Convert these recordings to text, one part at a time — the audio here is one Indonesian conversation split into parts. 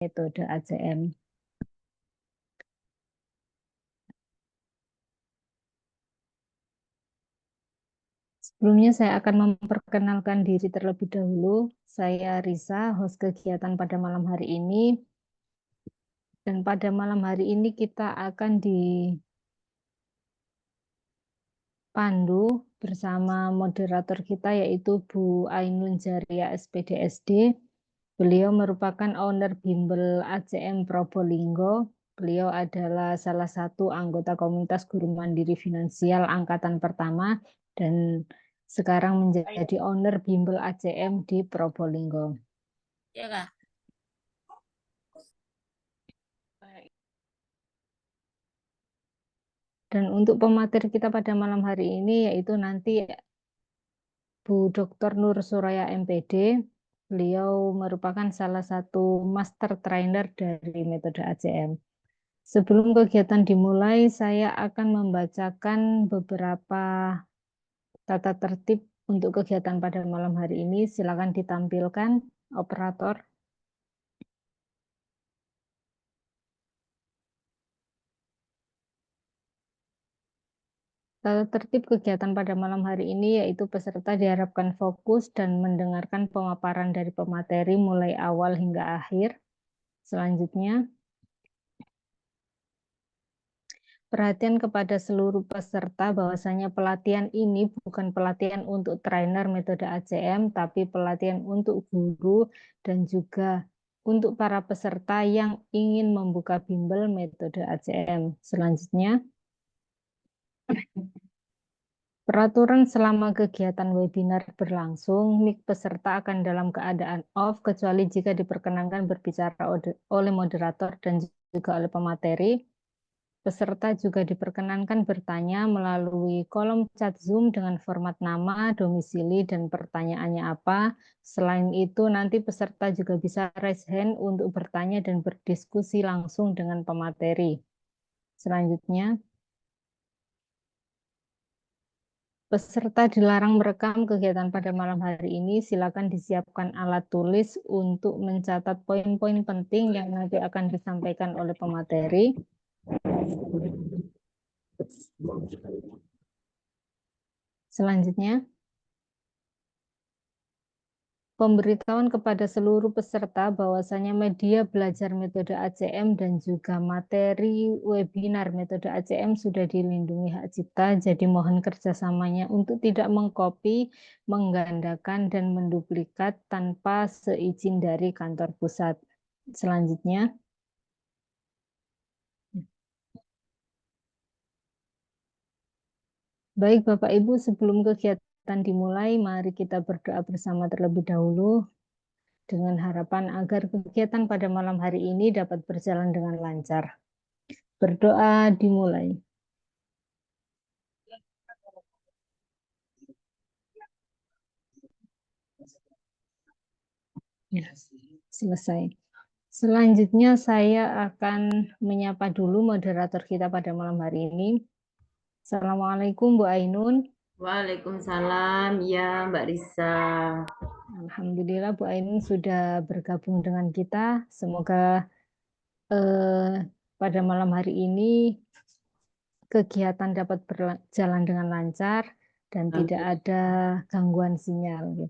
metode ACM. Sebelumnya saya akan memperkenalkan diri terlebih dahulu. Saya Risa, host kegiatan pada malam hari ini. Dan pada malam hari ini kita akan dipandu bersama moderator kita yaitu Bu Ainun Jaria SPDSD. Beliau merupakan owner bimbel ACM Probolinggo. Beliau adalah salah satu anggota komunitas guru mandiri finansial angkatan pertama dan sekarang menjadi owner bimbel ACM di Probolinggo. Ya, Kak. Dan untuk pemateri kita pada malam hari ini yaitu nanti Bu Dr. Nur Suraya MPD. Beliau merupakan salah satu master trainer dari metode ACM. Sebelum kegiatan dimulai, saya akan membacakan beberapa tata tertib untuk kegiatan pada malam hari ini. Silakan ditampilkan, operator. Tata tertib kegiatan pada malam hari ini yaitu peserta diharapkan fokus dan mendengarkan pemaparan dari pemateri mulai awal hingga akhir. Selanjutnya, perhatian kepada seluruh peserta bahwasanya pelatihan ini bukan pelatihan untuk trainer metode ACM, tapi pelatihan untuk guru dan juga untuk para peserta yang ingin membuka bimbel metode ACM. Selanjutnya, peraturan selama kegiatan webinar berlangsung, mic peserta akan dalam keadaan off kecuali jika diperkenankan berbicara oleh moderator dan juga oleh pemateri. Peserta juga diperkenankan bertanya melalui kolom chat Zoom dengan format nama, domisili, dan pertanyaannya apa. Selain itu, nanti peserta juga bisa raise hand untuk bertanya dan berdiskusi langsung dengan pemateri. Selanjutnya, peserta dilarang merekam kegiatan pada malam hari ini. Silakan disiapkan alat tulis untuk mencatat poin-poin penting yang nanti akan disampaikan oleh pemateri. Selanjutnya, pemberitahuan kepada seluruh peserta bahwasanya media belajar metode ACM dan juga materi webinar metode ACM sudah dilindungi hak cipta, jadi mohon kerjasamanya untuk tidak mengcopy, menggandakan, dan menduplikat tanpa seizin dari kantor pusat. Selanjutnya, baik Bapak Ibu, sebelum kegiatan dimulai, mari kita berdoa bersama terlebih dahulu dengan harapan agar kegiatan pada malam hari ini dapat berjalan dengan lancar. Berdoa dimulai. Ya, selesai. Selanjutnya saya akan menyapa dulu moderator kita pada malam hari ini. Assalamualaikum Bu Ainun. Waalaikumsalam, ya Mbak Risa. Alhamdulillah Bu Ainun sudah bergabung dengan kita. Semoga eh, pada malam hari ini kegiatan dapat berjalan dengan lancar dan tidak ada gangguan sinyal.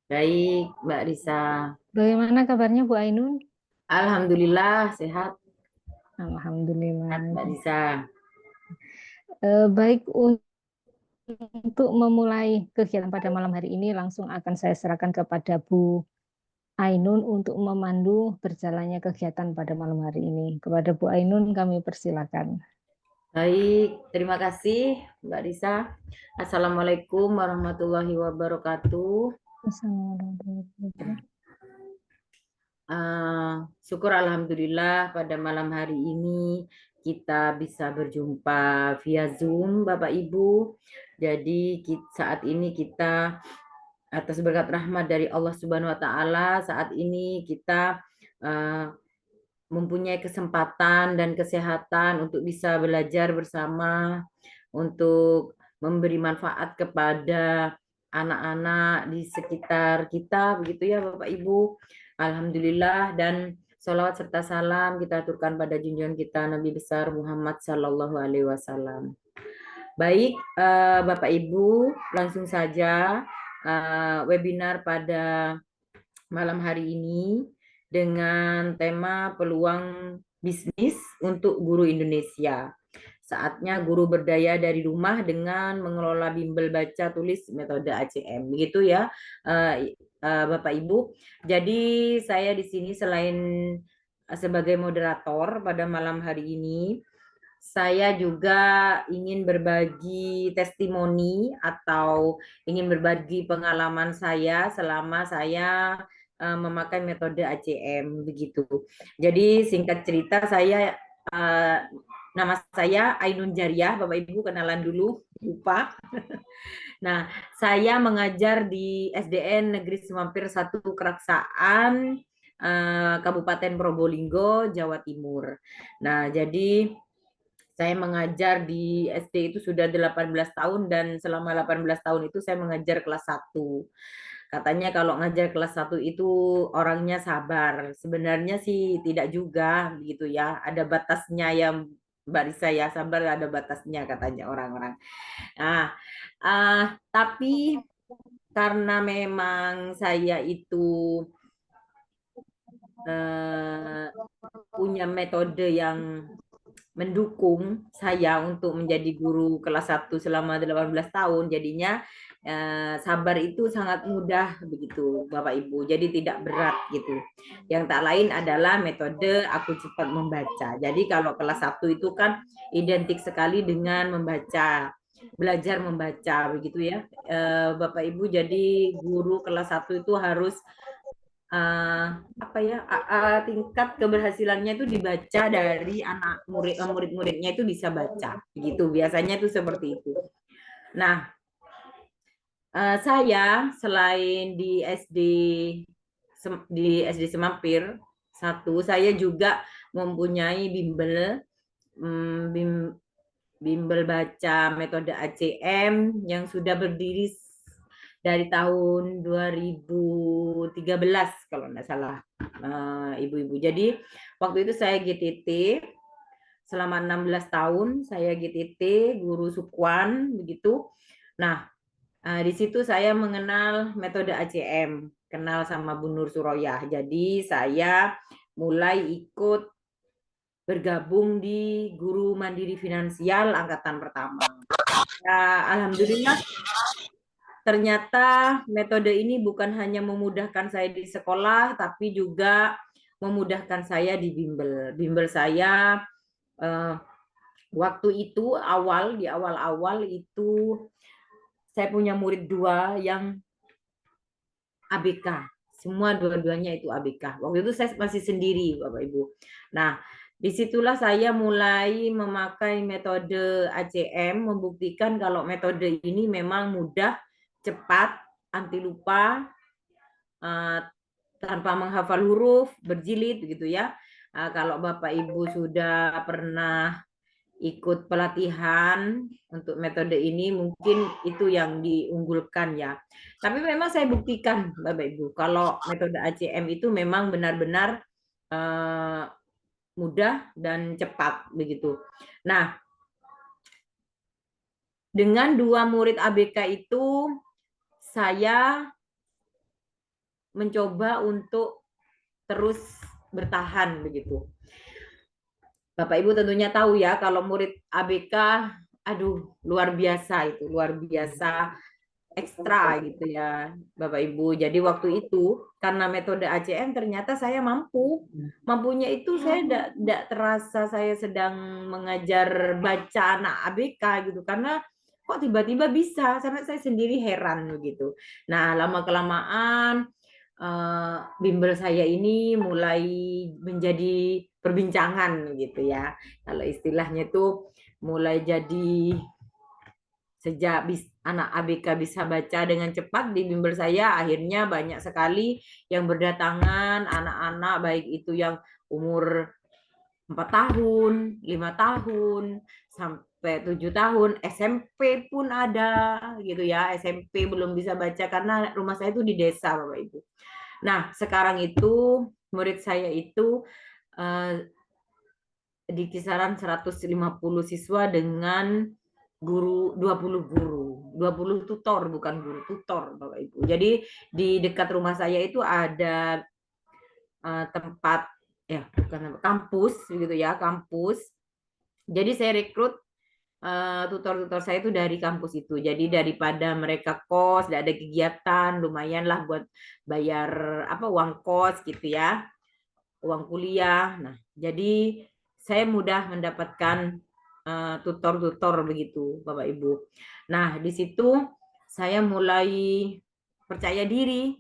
Baik, Mbak Risa. Bagaimana kabarnya Bu Ainun? Alhamdulillah sehat, sehat Alhamdulillah. Mbak Risa. Baik, untuk memulai kegiatan pada malam hari ini langsung akan saya serahkan kepada Bu Ainun untuk memandu berjalannya kegiatan pada malam hari ini. Kepada Bu Ainun kami persilakan. Baik, terima kasih Mbak Risa. Assalamualaikum warahmatullahi wabarakatuh. Assalamualaikum. Syukur Alhamdulillah pada malam hari ini kita bisa berjumpa via Zoom Bapak Ibu. Jadi saat ini kita atas berkat rahmat dari Allah Subhanahu wa taala saat ini kita uh, mempunyai kesempatan dan kesehatan untuk bisa belajar bersama untuk memberi manfaat kepada anak-anak di sekitar kita begitu ya Bapak Ibu. Alhamdulillah, dan sholawat serta salam kita aturkan pada junjungan kita Nabi besar Muhammad Sallallahu Alaihi Wasallam. Baik, Bapak Ibu, langsung saja webinar pada malam hari ini dengan tema peluang bisnis untuk guru Indonesia. Saatnya guru berdaya dari rumah dengan mengelola bimbel baca tulis metode ACM. Begitu ya, Bapak Ibu. Jadi saya di sini selain sebagai moderator pada malam hari ini, saya juga ingin berbagi testimoni atau ingin berbagi pengalaman saya selama saya memakai metode ACM begitu. Jadi singkat cerita saya nama saya Ainun Jariah, Bapak Ibu kenalan dulu, lupa. Nah, saya mengajar di SDN Negeri Semampir 1 Keraksaan, Kabupaten Probolinggo, Jawa Timur. Nah, jadi saya mengajar di SD itu sudah 18 tahun dan selama 18 tahun itu saya mengajar kelas 1. Katanya kalau ngajar kelas 1 itu orangnya sabar. Sebenarnya sih tidak juga begitu ya. Ada batasnya ya Mbak Risa ya, sabar ada batasnya katanya orang-orang. Nah, tapi karena memang saya itu punya metode yang mendukung saya untuk menjadi guru kelas 1 selama 18 tahun. Jadinya sabar itu sangat mudah begitu Bapak Ibu. Jadi tidak berat gitu. Yang tak lain adalah metode aku cepat membaca. Jadi kalau kelas 1 itu kan identik sekali dengan membaca, belajar membaca begitu ya. Bapak Ibu, jadi guru kelas 1 itu harus apa ya, tingkat keberhasilannya itu dibaca dari anak murid-muridnya itu bisa baca begitu, biasanya itu seperti itu. Nah, saya selain di SD Semampir 1, saya juga mempunyai bimbel baca metode ACM yang sudah berdiri dari tahun 2013 kalau nggak salah, ibu-ibu. Jadi waktu itu saya GTT selama 16 tahun, saya GTT guru Sukuan begitu. Nah, di situ saya mengenal metode ACM, kenal sama Bu Nur Suroyah. Jadi saya mulai ikut bergabung di Guru Mandiri Finansial angkatan pertama. Ya, alhamdulillah ternyata metode ini bukan hanya memudahkan saya di sekolah, tapi juga memudahkan saya di bimbel. Bimbel saya waktu itu di awal-awal itu saya punya murid 2 yang ABK. Semua dua-duanya itu ABK. Waktu itu saya masih sendiri, Bapak Ibu. Nah, disitulah saya mulai memakai metode ACM, membuktikan kalau metode ini memang mudah, cepat, anti lupa, tanpa menghafal huruf, berjilid gitu ya. Kalau Bapak Ibu sudah pernah ikut pelatihan untuk metode ini, mungkin itu yang diunggulkan ya. Tapi memang saya buktikan Bapak Ibu, kalau metode ACM itu memang benar-benar mudah dan cepat begitu. Nah, dengan 2 murid ABK itu saya mencoba untuk terus bertahan begitu. Bapak Ibu tentunya tahu ya, kalau murid ABK, aduh luar biasa itu, luar biasa ekstra gitu ya Bapak Ibu. Jadi waktu itu karena metode ACM ternyata saya mampunya itu saya tidak terasa saya sedang mengajar baca anak ABK gitu, karena kok tiba-tiba bisa, sampai saya sendiri heran begitu. Nah, lama kelamaan bimbel saya ini mulai menjadi perbincangan gitu ya. Kalau istilahnya itu mulai jadi sejak anak ABK bisa baca dengan cepat di bimbel saya, akhirnya banyak sekali yang berdatangan anak-anak, baik itu yang umur 4 tahun, 5 tahun, sampai 7 tahun, SMP pun ada gitu ya. SMP belum bisa baca karena rumah saya itu di desa Bapak Ibu. Nah, sekarang itu murid saya itu di kisaran 150 siswa dengan 20 guru. 20 tutor, bukan guru, tutor Bapak Ibu. Jadi di dekat rumah saya itu ada tempat, ya bukan kampus gitu ya, kampus. Jadi saya rekrut tutor-tutor saya itu dari kampus itu. Jadi daripada mereka kos, tidak ada kegiatan, lumayan lah buat bayar apa uang kos gitu ya, uang kuliah. Nah, jadi saya mudah mendapatkan tutor-tutor begitu, Bapak Ibu. Nah, di situ saya mulai percaya diri,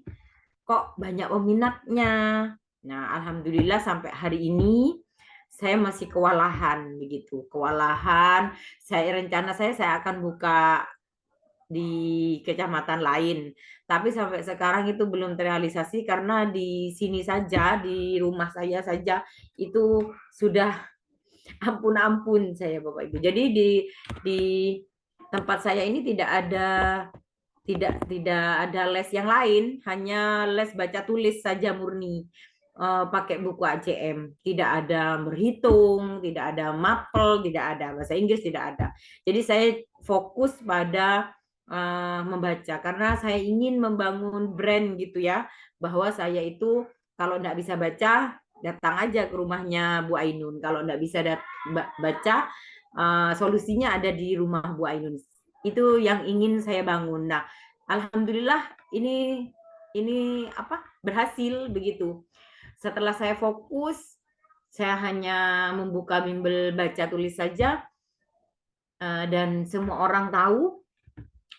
kok banyak peminatnya. Nah, alhamdulillah sampai hari ini saya masih kewalahan begitu, kewalahan. Saya akan buka di kecamatan lain. Tapi sampai sekarang itu belum terrealisasi karena di sini saja, di rumah saya saja itu sudah ampun-ampun saya Bapak Ibu. Jadi di tempat saya ini tidak ada les yang lain, hanya les baca tulis saja murni. Pakai buku ACM, tidak ada berhitung, tidak ada mapel, tidak ada bahasa Inggris, tidak ada. Jadi saya fokus pada membaca karena saya ingin membangun brand gitu ya, bahwa saya itu kalau tidak bisa baca datang aja ke rumahnya Bu Ainun. Kalau tidak bisa baca, solusinya ada di rumah Bu Ainun. Itu yang ingin saya bangun. Nah, alhamdulillah ini apa berhasil begitu. Setelah saya fokus, saya hanya membuka bimbel baca tulis saja, dan semua orang tahu,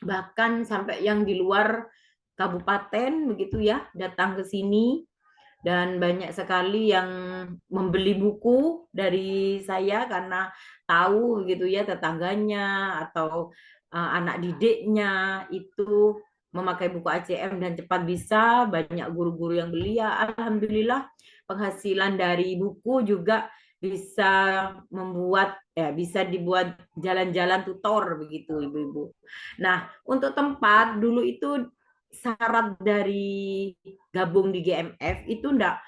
bahkan sampai yang di luar kabupaten begitu ya datang ke sini, dan banyak sekali yang membeli buku dari saya karena tahu gitu ya tetangganya atau anak didiknya itu memakai buku ACM dan cepat bisa, banyak guru-guru yang beli ya. Alhamdulillah penghasilan dari buku juga bisa dibuat jalan-jalan tutor begitu Ibu-ibu. Nah, untuk tempat dulu itu syarat dari gabung di GMF itu enggak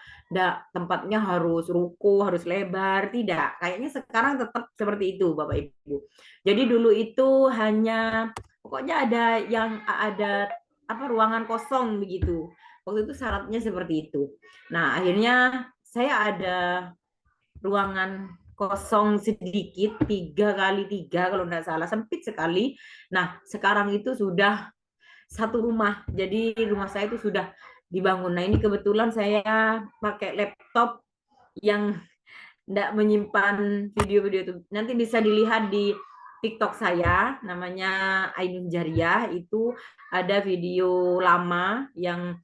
tempatnya harus ruko, harus lebar, tidak. Kayaknya sekarang tetap seperti itu, Bapak Ibu. Jadi dulu itu hanya pokoknya ada apa ruangan kosong begitu. Waktu itu syaratnya seperti itu. Nah, akhirnya saya ada ruangan kosong sedikit 3x3 kalau tidak salah, sempit sekali. Nah, sekarang itu sudah satu rumah. Jadi rumah saya itu sudah dibangun. Nah, ini kebetulan saya pakai laptop yang tidak menyimpan video-video itu. Nanti bisa dilihat di TikTok saya, namanya Ainun Jariah. Itu ada video lama yang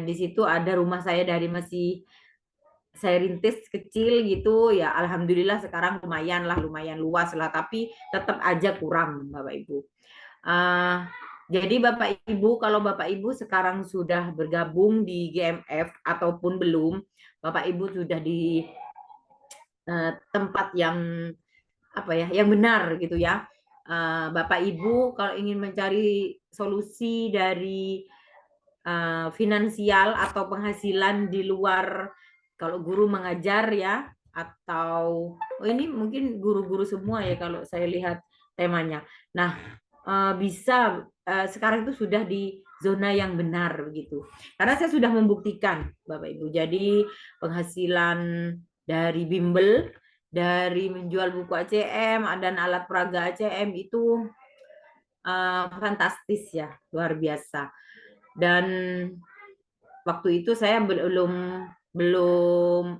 di situ ada rumah saya dari masih saya rintis kecil gitu ya. Alhamdulillah sekarang lumayan luas lah, tapi tetap aja kurang Bapak Ibu. Jadi Bapak Ibu, kalau Bapak Ibu sekarang sudah bergabung di GMF ataupun belum, Bapak Ibu sudah di tempat yang apa ya, yang benar gitu ya. Bapak Ibu kalau ingin mencari solusi dari finansial atau penghasilan di luar, kalau guru mengajar ya, atau ini mungkin guru-guru semua ya kalau saya lihat temanya. Nah, bisa sekarang itu sudah di zona yang benar begitu. Karena saya sudah membuktikan Bapak Ibu. Jadi penghasilan dari bimbel, dari menjual buku ACM dan alat peraga ACM itu fantastis ya, luar biasa. Dan waktu itu saya belum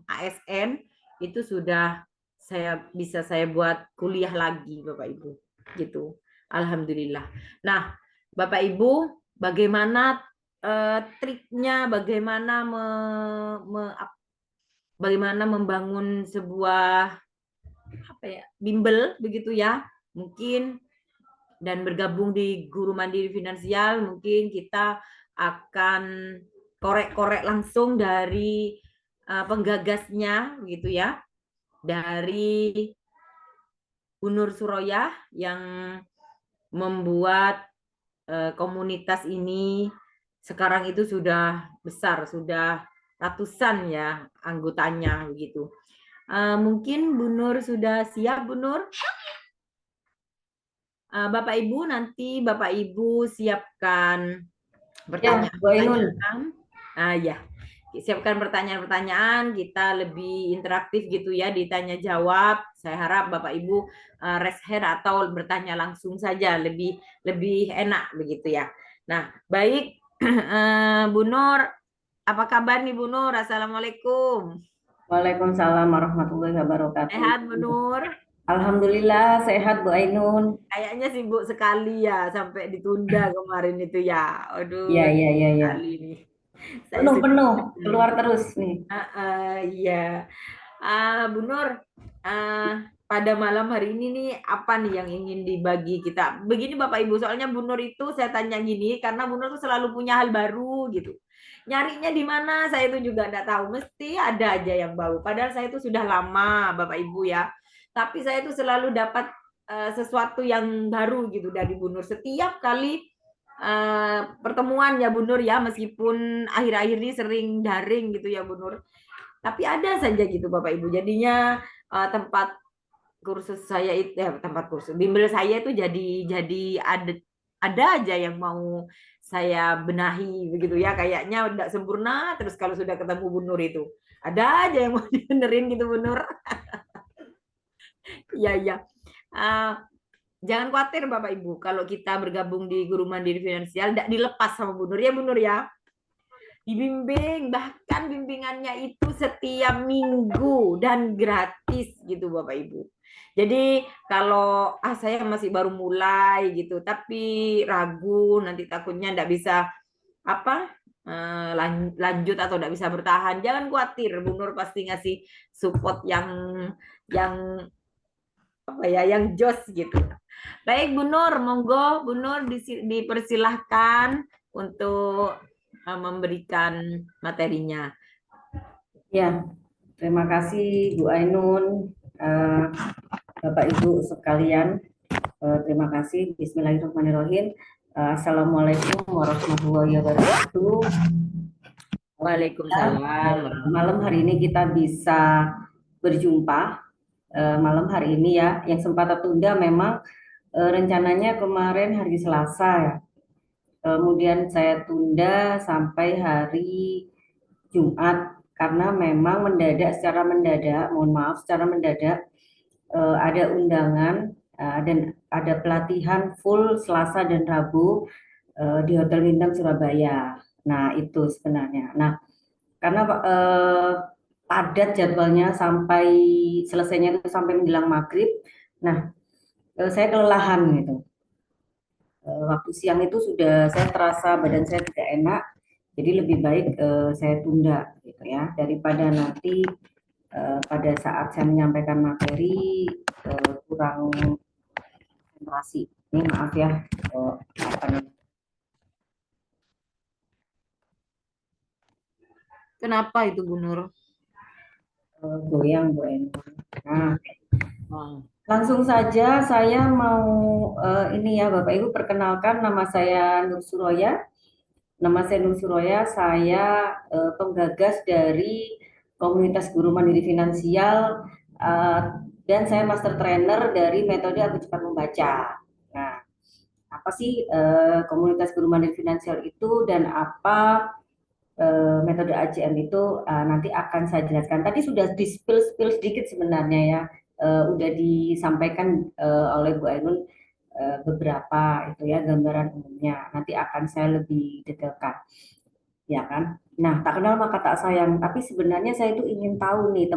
ASN, itu sudah saya buat kuliah lagi Bapak Ibu gitu. Alhamdulillah. Nah, Bapak Ibu, bagaimana triknya, bagaimana membangun sebuah apa ya, bimbel begitu ya. Mungkin dan bergabung di Guru Mandiri Finansial, mungkin kita akan korek-korek langsung dari penggagasnya gitu ya, dari Bu Nur Suroyah yang membuat komunitas ini sekarang itu sudah besar, sudah ratusan ya anggotanya begitu. Mungkin Bu Nur sudah siap, Bu Nur? Bapak Ibu, nanti Bapak Ibu siapkan Ya, Bu Ainun. pertanyaan-pertanyaan. Ya, siapkan pertanyaan-pertanyaan, kita lebih interaktif gitu ya, ditanya jawab. Saya harap Bapak Ibu raise hand atau bertanya langsung saja, lebih enak begitu ya. Nah, baik Bu Nur, apa kabar nih Bu Nur? Assalamualaikum. Waalaikumsalam warahmatullahi wabarakatuh. Sehat Bu Nur? Alhamdulillah sehat Bu Ainun. Kayaknya sibuk sekali ya sampai ditunda kemarin itu ya. Aduh, Iya, iya, iya, iya. sekali nih. Penuh, keluar terus nih. Iya. Bu Nur, pada malam hari ini nih apa nih yang ingin dibagi kita? Begini Bapak Ibu, soalnya Bu Nur itu saya tanya gini karena Bu Nur tuh selalu punya hal baru gitu. Nyarinya di mana saya itu juga enggak tahu, mesti ada aja yang baru. Padahal saya itu sudah lama Bapak Ibu ya. Tapi saya itu selalu dapat sesuatu yang baru gitu dari Bu Nur setiap kali pertemuan ya Bu Nur ya, meskipun akhir-akhir ini sering daring gitu ya Bu Nur. Tapi ada saja gitu Bapak Ibu. Jadinya tempat kursus saya itu tempat kursus bimbel saya itu jadi ada aja yang mau saya benahi begitu ya, kayaknya udah sempurna terus kalau sudah ketemu Bu Nur itu ada aja yang mau dibenerin gitu Bu Nur. Iya iya. Jangan khawatir Bapak Ibu kalau kita bergabung di Guru Mandiri Finansial tidak dilepas sama Bu Nur ya Bu Nur ya. Dibimbing, bahkan bimbingannya itu setiap minggu dan gratis gitu Bapak Ibu. Jadi kalau saya masih baru mulai gitu, tapi ragu nanti takutnya enggak bisa apa lanjut atau enggak bisa bertahan, jangan khawatir, Bu Nur pasti ngasih support yang apa ya, yang jos gitu. Baik Bu Nur, monggo Bu Nur dipersilahkan untuk memberikan materinya. Ya, terima kasih Bu Ainun, Bapak Ibu sekalian. Terima kasih. Bismillahirrahmanirrahim. Assalamualaikum warahmatullahi wabarakatuh. Waalaikumsalam. Malam hari ini kita bisa berjumpa. Malam hari ini ya, yang sempat tertunda memang rencananya kemarin hari Selasa ya. Kemudian saya tunda sampai hari Jumat karena memang secara mendadak, mohon maaf secara mendadak ada undangan dan ada pelatihan full Selasa dan Rabu di Hotel Bintang Surabaya. Nah itu sebenarnya. Nah karena padat jadwalnya sampai selesainya itu sampai menjelang maghrib. Nah saya kelelahan gitu. Waktu siang itu sudah saya terasa badan saya tidak enak, jadi lebih baik saya tunda gitu ya, daripada nanti pada saat saya menyampaikan materi kurang konsentrasi. Ini maaf ya. Kenapa itu Bu Nur? Goyang. Nah, langsung saja saya mau ini ya Bapak Ibu, perkenalkan nama saya Nur Suroya. Nama saya Nur Suroya, saya penggagas dari komunitas Guru Mandiri Finansial dan saya master trainer dari metode Aku Cepat Membaca. Nah, apa sih komunitas Guru Mandiri Finansial itu dan apa metode ACM itu nanti akan saya jelaskan. Tadi sudah di-spill sedikit sebenarnya ya. Udah disampaikan oleh Bu Ainun beberapa itu ya gambaran umumnya. Nanti akan saya lebih detailkan, ya kan? Nah, tak kenal maka tak sayang. Tapi sebenarnya saya itu ingin tahu nih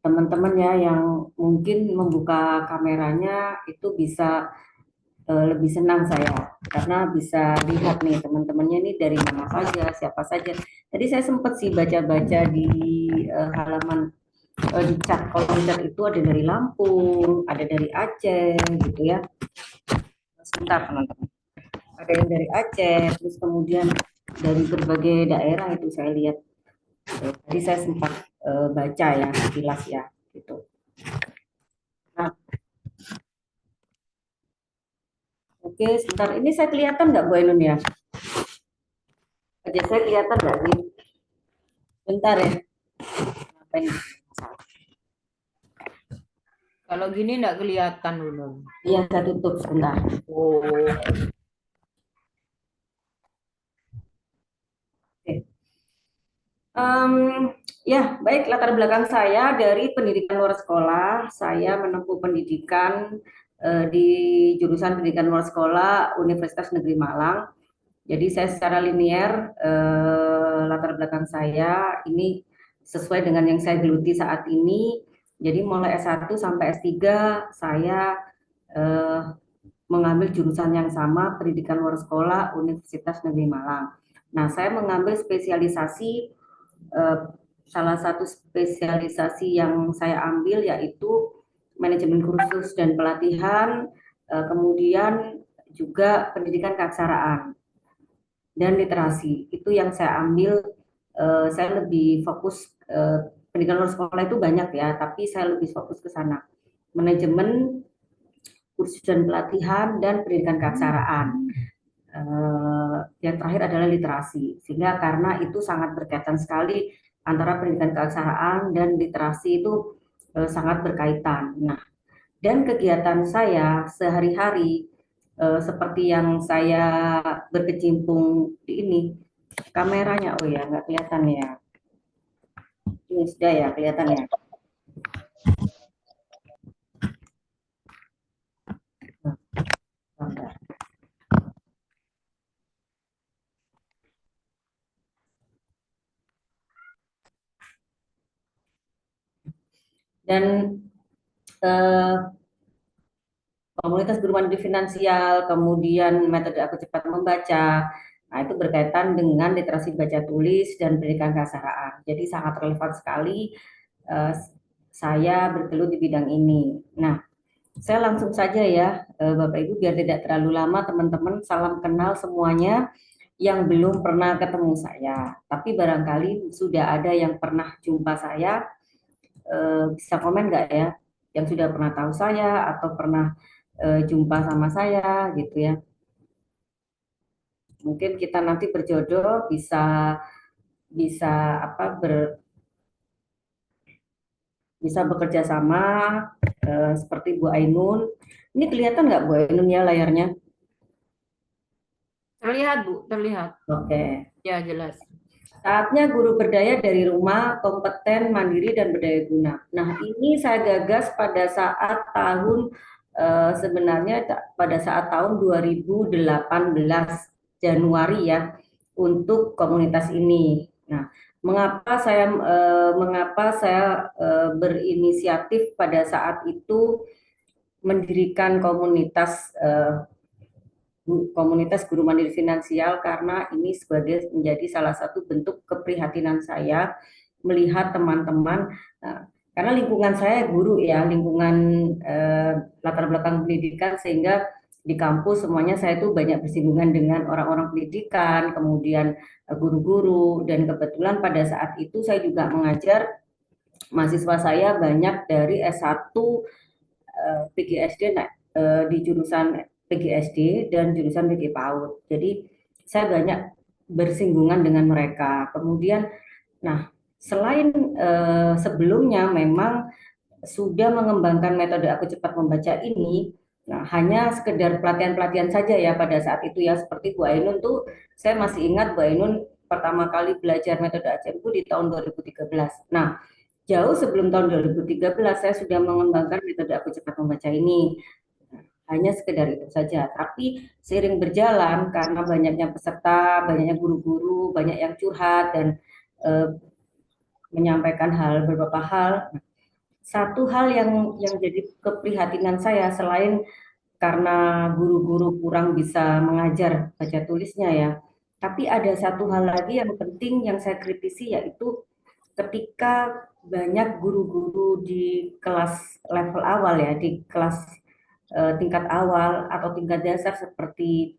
teman-teman ya yang mungkin membuka kameranya itu bisa lebih senang saya karena bisa lihat nih teman-temannya ini dari mana saja, siapa saja. Tadi saya sempat sih baca-baca di halaman di chat, kalau di chat itu ada dari Lampung, ada dari Aceh gitu ya. Sebentar teman-teman. Ada yang dari Aceh, terus kemudian dari berbagai daerah itu saya lihat. Tadi saya sempat baca ya, sekilas ya gitu. Nah, Oke, sebentar. Ini saya kelihatan nggak Bu Ainun ya? Wajah saya kelihatan nggak sih? Bentar ya. Ngapain? Kalau gini nggak kelihatan dulu. Iya, saya tutup sebentar. Oh, Oke. Ya, baik, latar belakang saya dari pendidikan luar sekolah. Saya menempuh pendidikan di jurusan pendidikan luar sekolah Universitas Negeri Malang. Jadi saya secara linear latar belakang saya ini sesuai dengan yang saya geluti saat ini. Jadi mulai S1 sampai S3 saya eh, mengambil jurusan yang sama pendidikan luar sekolah Universitas Negeri Malang. Nah, saya mengambil spesialisasi salah satu spesialisasi yang saya ambil yaitu manajemen kursus dan pelatihan, kemudian juga pendidikan keaksaraan dan literasi. Itu yang saya ambil. Saya lebih fokus pendidikan luar sekolah itu banyak ya, tapi saya lebih fokus ke sana. Manajemen kursus dan pelatihan dan pendidikan keaksaraan. Yang terakhir adalah literasi, sehingga karena itu sangat berkaitan sekali antara pendidikan keaksaraan dan literasi itu sangat berkaitan. Nah, dan kegiatan saya sehari-hari seperti yang saya berkecimpung di ini, kameranya, oh ya nggak kelihatan ya, ini sudah ya kelihatan ya. Nah, dan komunitas guru mandiri finansial, kemudian metode aku cepat membaca. Nah, itu berkaitan dengan literasi baca tulis dan pendidikan keaksaraan. Jadi sangat relevan sekali saya bergelut di bidang ini. Nah, saya langsung saja ya, Bapak Ibu, biar tidak terlalu lama, teman-teman, salam kenal semuanya yang belum pernah ketemu saya. Tapi barangkali sudah ada yang pernah jumpa saya, bisa komen nggak ya? Yang sudah pernah tahu saya atau pernah jumpa sama saya gitu ya. Mungkin kita nanti berjodoh bisa bisa apa bisa bekerja sama seperti Bu Ainun. Ini kelihatan nggak Bu Ainun ya layarnya? terlihat Bu, terlihat. Oke. Ya, jelas. Saatnya guru berdaya dari rumah, kompeten, mandiri, dan berdaya guna. Nah, ini saya gagas pada saat tahun sebenarnya pada saat tahun 2018 Januari ya untuk komunitas ini. Nah, mengapa saya berinisiatif pada saat itu mendirikan komunitas guru mandiri finansial, karena ini sebagai menjadi salah satu bentuk keprihatinan saya melihat teman-teman, karena lingkungan saya guru ya, lingkungan latar belakang pendidikan, sehingga di kampus semuanya saya tuh banyak bersinggungan dengan orang-orang pendidikan, kemudian guru-guru, dan kebetulan pada saat itu saya juga mengajar mahasiswa saya banyak dari S1 PGSD di jurusan PGSD dan jurusan PG PAUD. Jadi saya banyak bersinggungan dengan mereka. Kemudian, nah selain sebelumnya memang sudah mengembangkan metode aku cepat membaca ini, nah hanya sekedar pelatihan-pelatihan saja ya pada saat itu ya, seperti Bu Ainun tuh, saya masih ingat Bu Ainun pertama kali belajar metode ACMku di tahun 2013. Nah, jauh sebelum tahun 2013 saya sudah mengembangkan metode aku cepat membaca ini. Hanya sekedar itu saja. Tapi seiring berjalan karena banyaknya peserta, banyaknya guru-guru, banyak yang curhat dan menyampaikan beberapa hal. Satu hal yang jadi keprihatinan saya, selain karena guru-guru kurang bisa mengajar baca tulisnya ya, tapi ada satu hal lagi yang penting yang saya kritisi, yaitu ketika banyak guru-guru di kelas level awal ya, di kelas tingkat awal atau tingkat dasar seperti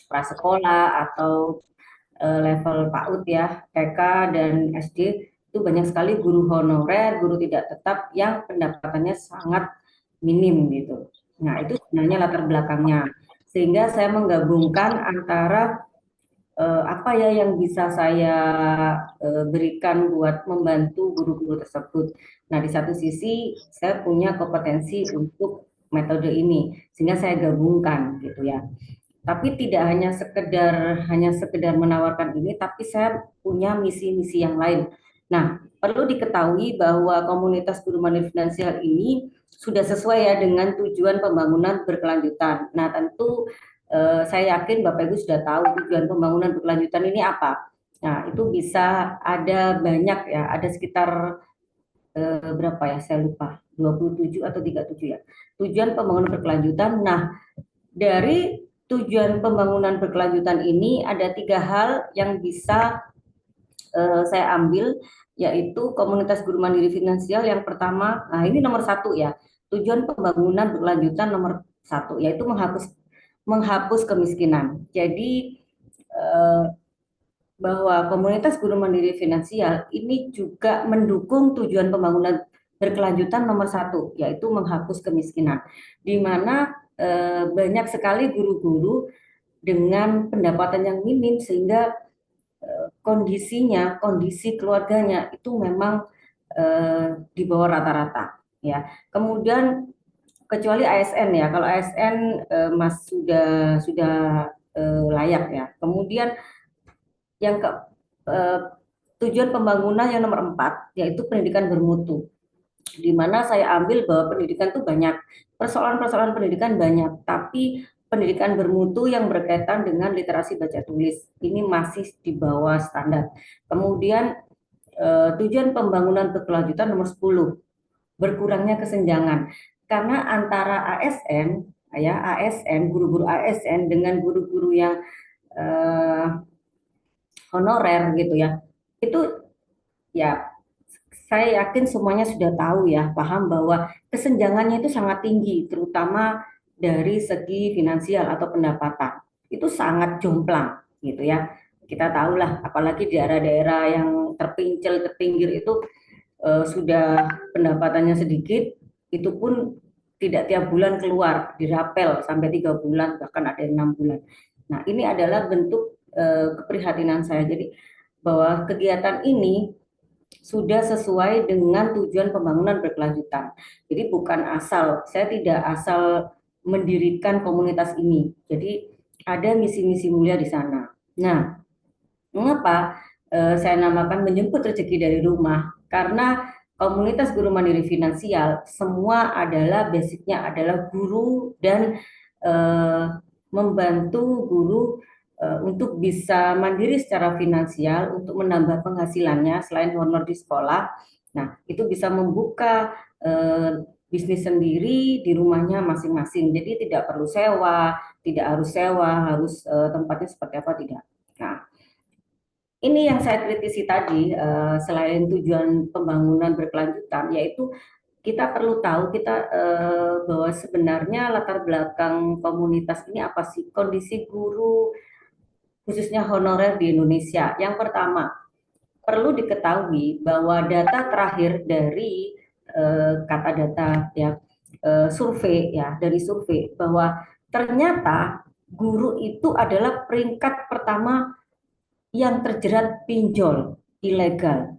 prasekolah atau level PAUD ya, TK dan SD, itu banyak sekali guru honorer, guru tidak tetap yang pendapatannya sangat minim gitu. Nah, itu sebenarnya latar belakangnya. Sehingga saya menggabungkan antara apa ya yang bisa saya berikan buat membantu guru-guru tersebut. Nah, di satu sisi saya punya kompetensi untuk metode ini, sehingga saya gabungkan gitu ya. Tapi tidak hanya sekedar menawarkan ini, tapi saya punya misi-misi yang lain. Nah, perlu diketahui bahwa komunitas guru mandiri finansial ini sudah sesuai ya dengan tujuan pembangunan berkelanjutan. Nah, tentu saya yakin Bapak Ibu sudah tahu tujuan pembangunan berkelanjutan ini apa. Nah, itu bisa ada banyak ya, ada sekitar berapa ya, saya lupa, 27 atau 37 ya. Tujuan pembangunan berkelanjutan. Nah, dari tujuan pembangunan berkelanjutan ini ada 3 hal yang bisa saya ambil, yaitu komunitas guru mandiri finansial yang pertama, nah ini nomor 1 ya, tujuan pembangunan berkelanjutan nomor 1, yaitu menghapus kemiskinan. Jadi bahwa komunitas guru mandiri finansial ini juga mendukung tujuan pembangunan berkelanjutan nomor 1, yaitu menghapus kemiskinan, di mana banyak sekali guru-guru dengan pendapatan yang minim sehingga kondisi keluarganya itu memang di bawah rata-rata ya. Kemudian kecuali ASN ya, kalau ASN Mas sudah layak ya. Kemudian yang tujuan pembangunan yang nomor 4 yaitu pendidikan bermutu, di mana saya ambil bahwa pendidikan itu banyak, persoalan-persoalan pendidikan banyak, tapi pendidikan bermutu yang berkaitan dengan literasi baca tulis ini masih di bawah standar. Kemudian tujuan pembangunan berkelanjutan nomor 10, berkurangnya kesenjangan. Karena antara ASN ya, guru-guru ASN dengan guru-guru yang honorer gitu ya. Itu ya saya yakin semuanya sudah tahu ya, paham bahwa kesenjangannya itu sangat tinggi, terutama dari segi finansial atau pendapatan. Itu sangat jomplang gitu ya. Kita tahulah, apalagi di daerah-daerah yang terpinggir itu sudah pendapatannya sedikit, itu pun tidak tiap bulan keluar, dirapel sampai 3 bulan, bahkan ada yang 6 bulan. Nah, ini adalah bentuk keprihatinan saya. Jadi bahwa kegiatan ini sudah sesuai dengan tujuan pembangunan berkelanjutan. Jadi bukan asal, saya tidak asal mendirikan komunitas ini. Jadi ada misi-misi mulia di sana. Nah, mengapa saya namakan menjemput rezeki dari rumah? Karena komunitas guru mandiri finansial semua adalah basicnya adalah guru dan membantu guru untuk bisa mandiri secara finansial, untuk menambah penghasilannya selain honor di sekolah. Nah, itu bisa membuka bisnis sendiri di rumahnya masing-masing. Jadi tidak perlu sewa, tidak harus sewa, harus tempatnya seperti apa, tidak. Nah, ini yang saya kritisi tadi, selain tujuan pembangunan berkelanjutan, yaitu kita perlu tahu bahwa sebenarnya latar belakang komunitas ini apa sih, kondisi guru khususnya honorer di Indonesia. Yang pertama, perlu diketahui bahwa data terakhir dari kata data ya, survei ya, dari survei bahwa ternyata guru itu adalah peringkat pertama yang terjerat pinjol ilegal.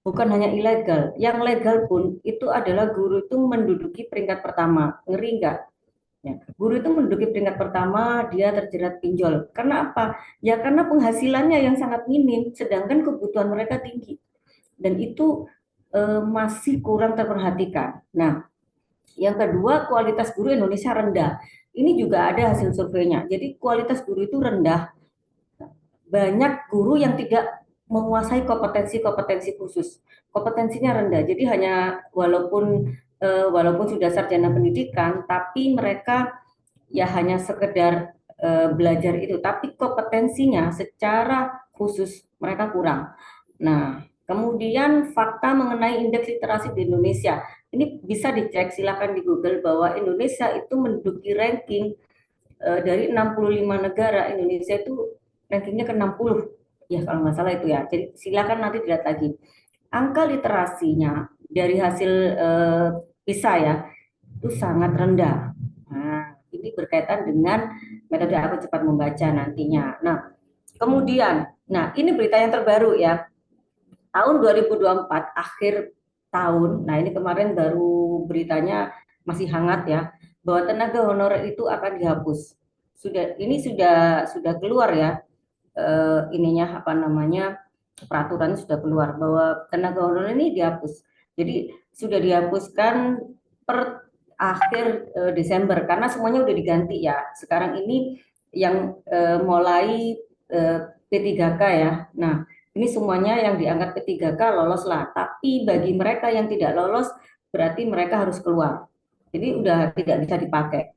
Bukan hanya ilegal, yang legal pun itu adalah guru itu menduduki peringkat pertama. Ngeri nggak? Ya, guru itu menduduki peringkat pertama, dia terjerat pinjol. Karena apa? Ya karena penghasilannya yang sangat minim, sedangkan kebutuhan mereka tinggi. Dan itu masih kurang terperhatikan. Nah, yang kedua, kualitas guru Indonesia rendah. Ini juga ada hasil surveinya. Jadi kualitas guru itu rendah. Banyak guru yang tidak menguasai kompetensi-kompetensi khusus. Kompetensinya rendah. Jadi hanya walaupun sudah sarjana pendidikan, tapi mereka ya hanya sekedar belajar itu, tapi kompetensinya secara khusus mereka kurang. Nah, kemudian fakta mengenai indeks literasi di Indonesia. Ini bisa dicek, silakan di Google, bahwa Indonesia itu menduduki ranking dari 65 negara, Indonesia itu rankingnya ke-60 ya kalau nggak salah itu ya. Jadi silakan nanti dilihat lagi. Angka literasinya dari hasil PISA ya itu sangat rendah. Nah, Ini berkaitan dengan metode aku cepat membaca nantinya. Nah, kemudian, ini berita yang terbaru ya. Tahun 2024 akhir tahun. Nah, ini kemarin baru beritanya masih hangat ya, bahwa tenaga honorer itu akan dihapus. Sudah keluar ya, ininya apa namanya, peraturan sudah keluar bahwa tenaga honorer ini dihapus. Jadi sudah dihapuskan per akhir Desember karena semuanya udah diganti ya. Sekarang ini yang mulai P3K ya. Nah, ini semuanya yang diangkat P3K lolos lah. Tapi bagi mereka yang tidak lolos berarti mereka harus keluar. Jadi udah tidak bisa dipakai.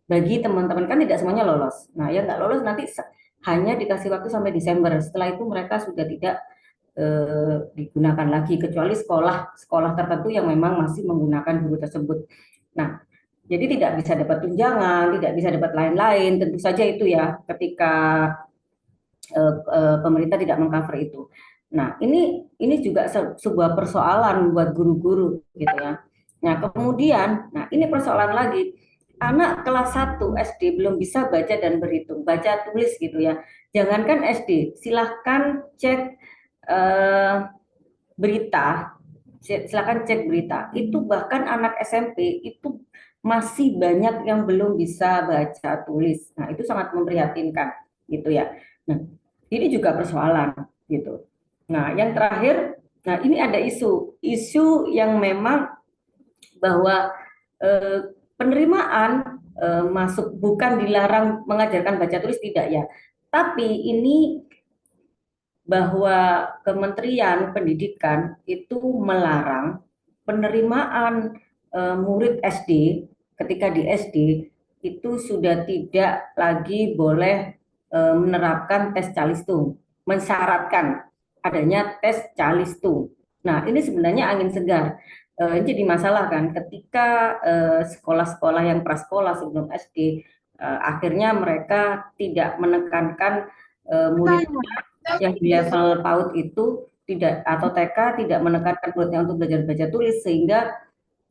Bagi teman-teman kan tidak semuanya lolos. Nah, yang nggak lolos nanti hanya dikasih waktu sampai Desember. Setelah itu mereka sudah tidak digunakan lagi kecuali sekolah tertentu yang memang masih menggunakan guru tersebut. Nah, jadi tidak bisa dapat tunjangan, tidak bisa dapat lain-lain. Tentu saja itu ya ketika pemerintah tidak mengcover itu. Nah, ini juga sebuah persoalan buat guru-guru gitu ya. Nah, kemudian, ini persoalan lagi. Anak kelas 1 SD belum bisa baca dan berhitung, baca tulis gitu ya. Jangankan SD, silahkan cek berita, silahkan cek berita. Itu bahkan anak SMP itu masih banyak yang belum bisa baca tulis. Nah, itu sangat memprihatinkan gitu ya. Nah, ini juga persoalan gitu. Nah, yang terakhir, ini ada isu yang memang bahwa penerimaan masuk bukan dilarang mengajarkan baca tulis, tidak ya. Tapi ini bahwa Kementerian Pendidikan itu melarang penerimaan murid SD ketika di SD itu sudah tidak lagi boleh menerapkan tes calistung, mensyaratkan adanya tes calistung. Nah, ini sebenarnya angin segar. Jadi masalah kan ketika sekolah-sekolah yang prasekolah sebelum SD akhirnya mereka tidak menekankan murid yang di level PAUD itu tidak atau TK tidak menekankan muridnya untuk belajar baca tulis sehingga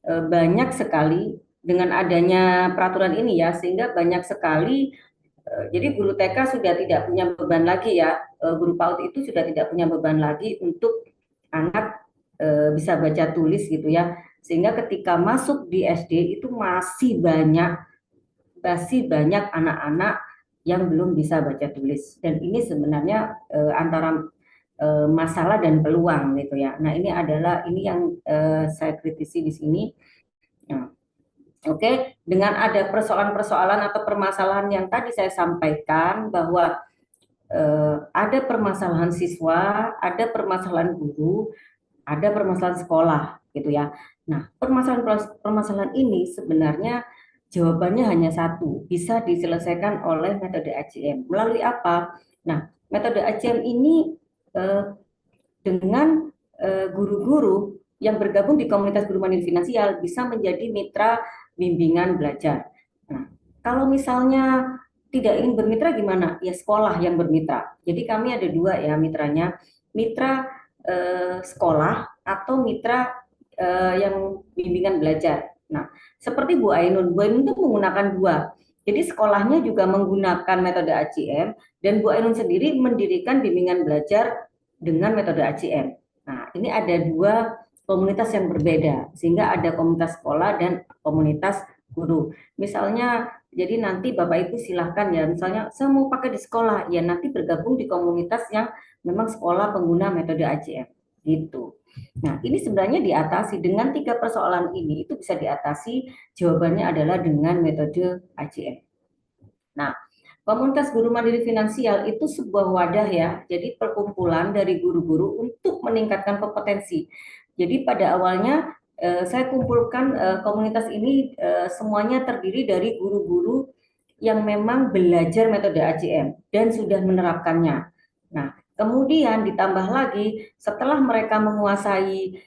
banyak sekali dengan adanya peraturan ini ya, sehingga banyak sekali jadi guru TK sudah tidak punya beban lagi ya, guru PAUD itu sudah tidak punya beban lagi untuk anak bisa baca tulis gitu ya, sehingga ketika masuk di SD itu masih banyak anak-anak yang belum bisa baca tulis, dan ini sebenarnya antara masalah dan peluang gitu ya. Nah, ini yang saya kritisi di sini. Nah, oke, dengan ada persoalan-persoalan atau permasalahan yang tadi saya sampaikan bahwa ada permasalahan siswa, ada permasalahan guru, ada permasalahan sekolah gitu ya. Nah, permasalahan ini sebenarnya jawabannya hanya satu, bisa diselesaikan oleh metode ACM. Melalui apa? Nah, metode ACM ini dengan guru-guru yang bergabung di komunitas guru mandiri finansial bisa menjadi mitra bimbingan belajar. Nah, kalau misalnya tidak ingin bermitra gimana? Ya sekolah yang bermitra. Jadi kami ada dua ya mitranya, mitra sekolah atau mitra yang bimbingan belajar. Nah, seperti Bu Ainun itu menggunakan dua. Jadi sekolahnya juga menggunakan metode ACM dan Bu Ainun sendiri mendirikan bimbingan belajar dengan metode ACM. Nah, ini ada dua komunitas yang berbeda, sehingga ada komunitas sekolah dan komunitas guru. Misalnya, jadi nanti Bapak Ibu silahkan ya, misalnya saya mau pakai di sekolah, ya nanti bergabung di komunitas yang memang sekolah pengguna metode ACM, gitu. Nah, ini sebenarnya diatasi dengan 3 persoalan ini, itu bisa diatasi, jawabannya adalah dengan metode ACM. Nah, komunitas guru mandiri finansial itu sebuah wadah ya, jadi perkumpulan dari guru-guru untuk meningkatkan kompetensi. Jadi pada awalnya saya kumpulkan komunitas ini semuanya terdiri dari guru-guru yang memang belajar metode ACM dan sudah menerapkannya. Nah, kemudian ditambah lagi setelah mereka menguasai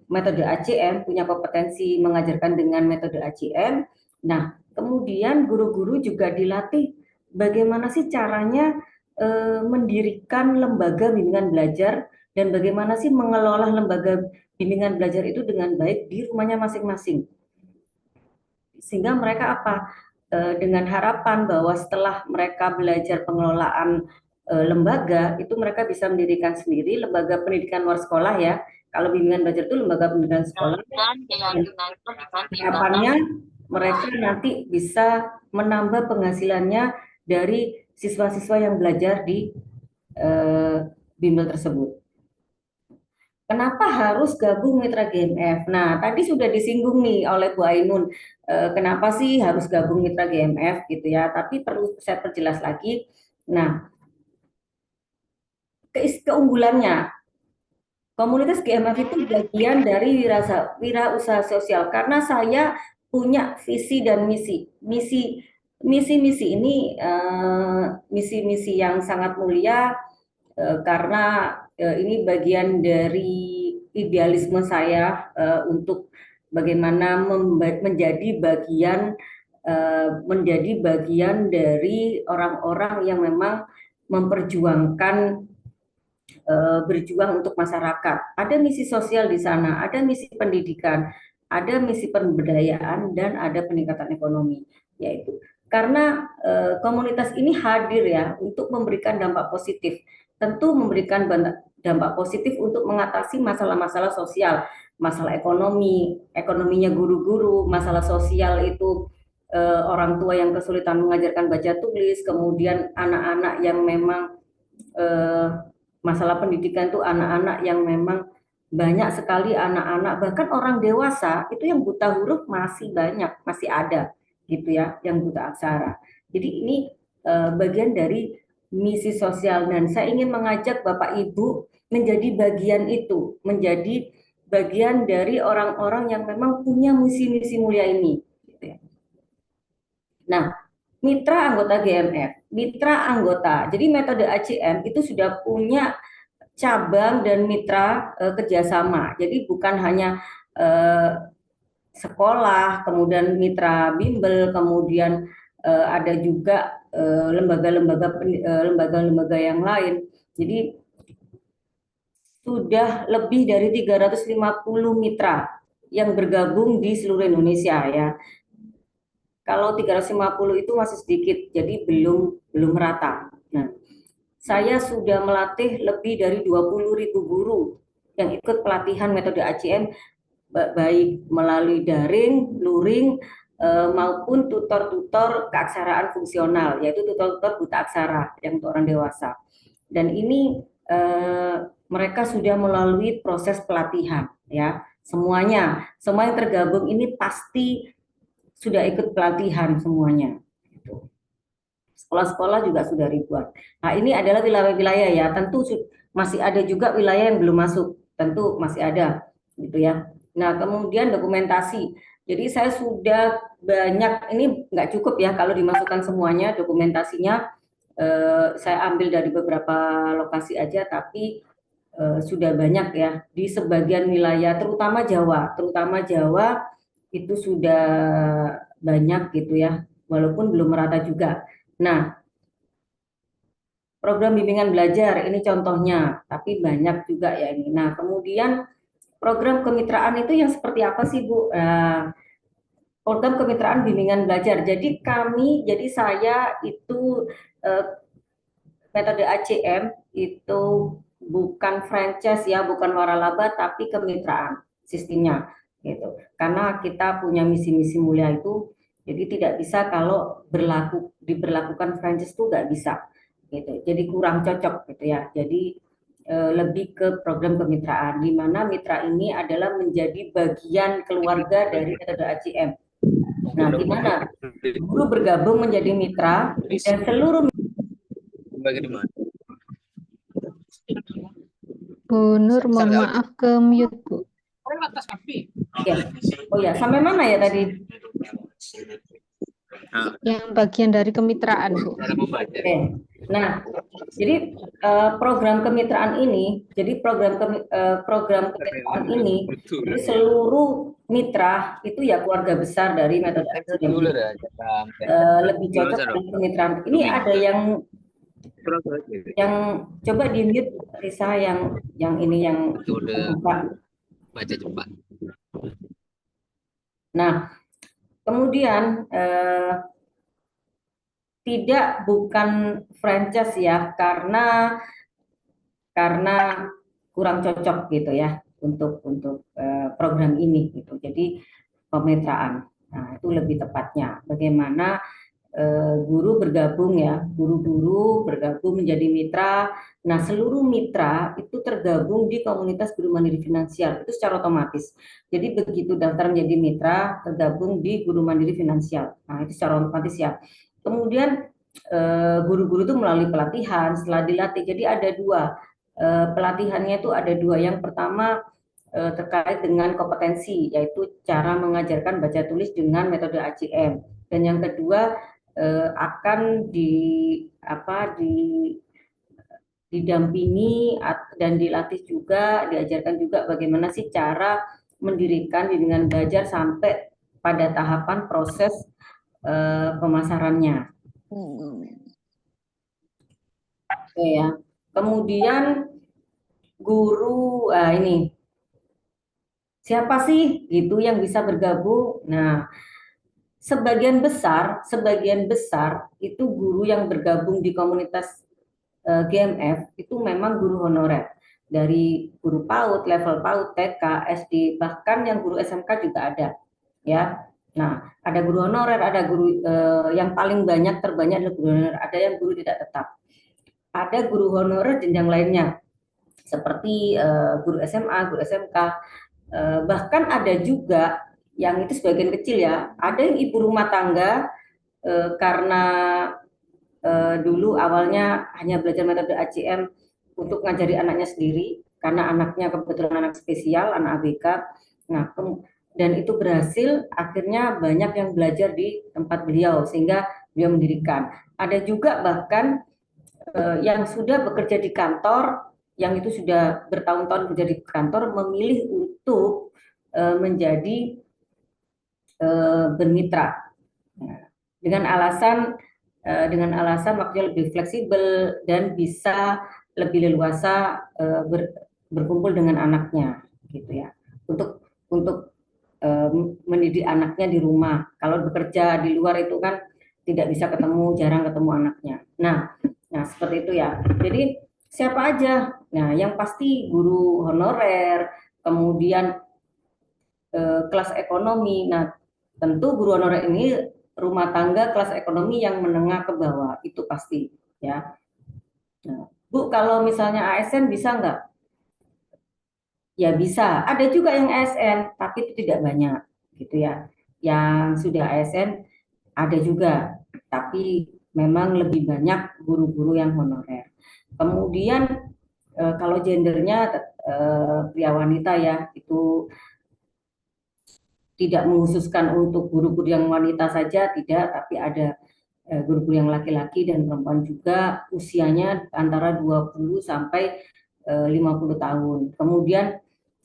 metode ACM, punya kompetensi mengajarkan dengan metode ACM, nah kemudian guru-guru juga dilatih bagaimana sih caranya mendirikan lembaga bimbingan belajar dan bagaimana sih mengelola lembaga bimbingan belajar itu dengan baik di rumahnya masing-masing. sehingga mereka apa? Dengan harapan bahwa setelah mereka belajar pengelolaan lembaga, itu mereka bisa mendirikan sendiri lembaga pendidikan luar sekolah ya. Kalau bimbingan belajar itu lembaga pendidikan sekolah. Harapannya mereka nanti bisa menambah penghasilannya dari siswa-siswa yang belajar di bimbel tersebut. Kenapa harus gabung mitra GMF? Nah, tadi sudah disinggung nih oleh Bu Ainun, kenapa sih harus gabung mitra GMF gitu ya? Tapi perlu saya perjelas lagi. Nah, keunggulannya, komunitas GMF itu bagian dari wirausaha sosial karena saya punya visi dan misi. Misi ini misi-misi yang sangat mulia karena ini bagian dari idealisme saya untuk bagaimana menjadi bagian dari orang-orang yang memang memperjuangkan berjuang untuk masyarakat. Ada misi sosial di sana, ada misi pendidikan, ada misi pemberdayaan, dan ada peningkatan ekonomi. Yaitu karena komunitas ini hadir ya untuk memberikan dampak positif. Tentu memberikan dampak positif untuk mengatasi masalah-masalah sosial, masalah ekonominya guru-guru, masalah sosial itu orang tua yang kesulitan mengajarkan baca tulis, kemudian anak-anak yang memang masalah pendidikan itu anak-anak yang memang banyak sekali anak-anak bahkan orang dewasa itu yang buta huruf masih banyak, masih ada gitu ya, yang buta aksara. Jadi ini bagian dari misi sosial dan saya ingin mengajak Bapak Ibu menjadi bagian itu, menjadi bagian dari orang-orang yang memang punya misi-misi mulia ini gitu ya. Nah, mitra anggota GMF, mitra anggota. Jadi metode ACM itu sudah punya cabang dan mitra kerjasama. Jadi bukan hanya sekolah, kemudian mitra bimbel, kemudian ada juga lembaga-lembaga yang lain. Jadi sudah lebih dari 350 mitra yang bergabung di seluruh Indonesia ya. Kalau 350 itu masih sedikit, jadi belum merata. Nah, saya sudah melatih lebih dari 20.000 guru yang ikut pelatihan metode ACM baik melalui daring, luring maupun tutor-tutor keaksaraan fungsional, yaitu tutor-tutor buta aksara yang untuk orang dewasa. Dan ini mereka sudah melalui proses pelatihan ya. Semua yang tergabung ini pasti sudah ikut pelatihan semuanya. Sekolah-sekolah juga sudah ribuan. Nah, ini adalah wilayah-wilayah ya. Tentu masih ada juga wilayah yang belum masuk. Tentu masih ada gitu ya. Nah, kemudian dokumentasi. Jadi saya sudah banyak, ini nggak cukup ya kalau dimasukkan semuanya dokumentasinya. Saya ambil dari beberapa lokasi aja, tapi sudah banyak ya di sebagian wilayah, terutama Jawa itu sudah banyak gitu ya, walaupun belum merata juga. Nah, program bimbingan belajar ini contohnya, tapi banyak juga ya ini. Nah, kemudian program kemitraan itu yang seperti apa sih Bu? Program kemitraan bimbingan belajar. Jadi saya itu metode ACM itu bukan franchise ya, bukan waralaba, tapi kemitraan sistemnya gitu. Karena kita punya misi-misi mulia itu, jadi tidak bisa kalau diberlakukan franchise itu nggak bisa gitu. Jadi kurang cocok gitu ya. Jadi lebih ke program kemitraan, di mana mitra ini adalah menjadi bagian keluarga dari metode ACM. Nah, di mana guru bergabung menjadi mitra dan seluruh Bu Nur, mohon maaf ke mute, Bu. ya. Oh ya, sampai mana ya tadi? Yang bagian dari kemitraan, Bu. Oke. Nah, jadi program kemitraan ini, jadi seluruh mitra itu ya keluarga besar dari metode ACM. Lebih cocok dengan kemitraan. Ini ada yang coba di mute Risa yang ini yang buka. Baca cepat. Nah, Kemudian bukan franchise ya, karena kurang cocok gitu ya untuk program ini gitu. Jadi kemitraan. Nah, itu lebih tepatnya. Bagaimana guru bergabung ya, guru-guru bergabung menjadi mitra. Nah, seluruh mitra itu tergabung di komunitas guru mandiri finansial itu secara otomatis. Jadi begitu daftar menjadi mitra, tergabung di guru mandiri finansial. Nah, itu secara otomatis ya. Kemudian guru-guru itu melalui pelatihan, setelah dilatih. Jadi ada dua pelatihannya itu ada dua. Yang pertama terkait dengan kompetensi, yaitu cara mengajarkan baca tulis dengan metode ACM. Dan yang kedua akan didampingi dan dilatih juga, diajarkan juga bagaimana sih cara mendirikan bimbingan belajar sampai pada tahapan proses pemasarannya. Oke ya. Kemudian guru, ini siapa sih gitu yang bisa bergabung? Nah, sebagian besar itu guru yang bergabung di komunitas GMF itu memang guru honorer, dari guru PAUD, level PAUD, TK, SD, bahkan yang guru SMK juga ada ya. Nah, ada guru honorer, ada guru yang paling terbanyak adalah guru honorer, ada yang guru tidak tetap. Ada guru honorer jenjang lainnya seperti guru SMA, guru SMK, bahkan ada juga yang itu sebagian kecil ya, ada yang ibu rumah tangga karena dulu awalnya hanya belajar metode ACM untuk ngajari anaknya sendiri, karena anaknya kebetulan anak spesial, anak ABK. Nah, dan itu berhasil, akhirnya banyak yang belajar di tempat beliau, sehingga beliau mendirikan. Ada juga bahkan yang sudah bekerja di kantor, yang itu sudah bertahun-tahun bekerja di kantor, memilih untuk menjadi bermitra. Nah, dengan alasan waktunya lebih fleksibel dan bisa lebih leluasa berkumpul dengan anaknya gitu ya, untuk mendidik anaknya di rumah. Kalau bekerja di luar itu kan tidak bisa jarang ketemu anaknya. Nah seperti itu ya. Jadi siapa aja? Nah, yang pasti guru honorer, kemudian kelas ekonomi. Nah, tentu guru honorer ini rumah tangga kelas ekonomi yang menengah ke bawah, itu pasti ya. Nah, Bu, kalau misalnya ASN bisa nggak? Ya bisa. Ada juga yang ASN, tapi itu tidak banyak gitu ya. Yang sudah ASN ada juga, tapi memang lebih banyak guru-guru yang honorer. Kemudian kalau gendernya pria wanita ya, itu tidak menghususkan untuk guru-guru yang wanita saja, tidak, tapi ada guru-guru yang laki-laki dan perempuan juga, usianya antara 20 sampai 50 tahun. Kemudian,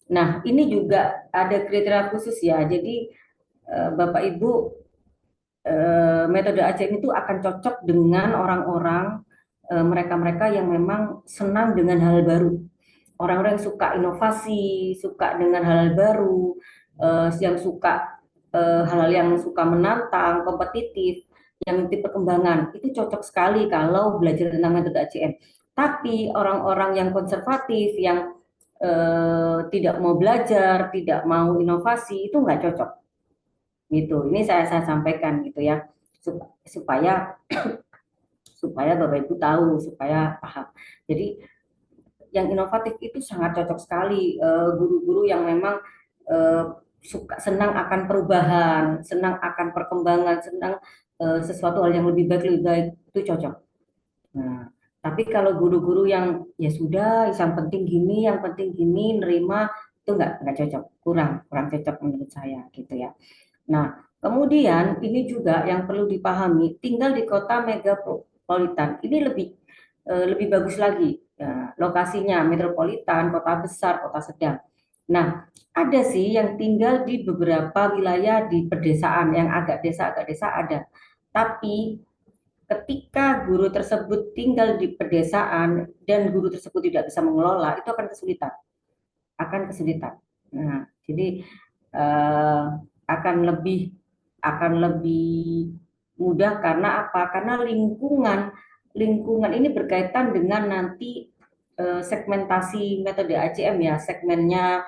nah ini juga ada kriteria khusus ya, jadi Bapak Ibu, metode ACM itu akan cocok dengan orang-orang, mereka-mereka yang memang senang dengan hal baru. Orang-orang yang suka inovasi, suka dengan hal baru, yang suka hal-hal yang suka menantang, kompetitif, yang tipe perkembangan, itu cocok sekali kalau belajar tentang metode ACM. Tapi orang-orang yang konservatif, yang tidak mau belajar, tidak mau inovasi, itu nggak cocok. Gitu. Ini saya sampaikan gitu ya, supaya Bapak Ibu tahu, supaya paham. Jadi yang inovatif itu sangat cocok sekali, guru-guru yang memang senang akan perubahan, senang akan perkembangan, senang sesuatu hal yang lebih baik itu cocok. Nah, tapi kalau guru-guru yang ya sudah, yang penting gini, nerima, itu nggak cocok, kurang cocok menurut saya gitu ya. Nah, kemudian ini juga yang perlu dipahami, tinggal di kota megapolitan ini lebih bagus lagi. Ya, lokasinya metropolitan, kota besar, kota sedang. Nah, ada sih yang tinggal di beberapa wilayah di pedesaan, yang agak desa ada. Tapi ketika guru tersebut tinggal di pedesaan dan guru tersebut tidak bisa mengelola, itu akan kesulitan. Nah, jadi akan lebih akan lebih mudah. Karena apa? Karena lingkungan ini berkaitan dengan nanti segmentasi metode ACM ya, segmennya,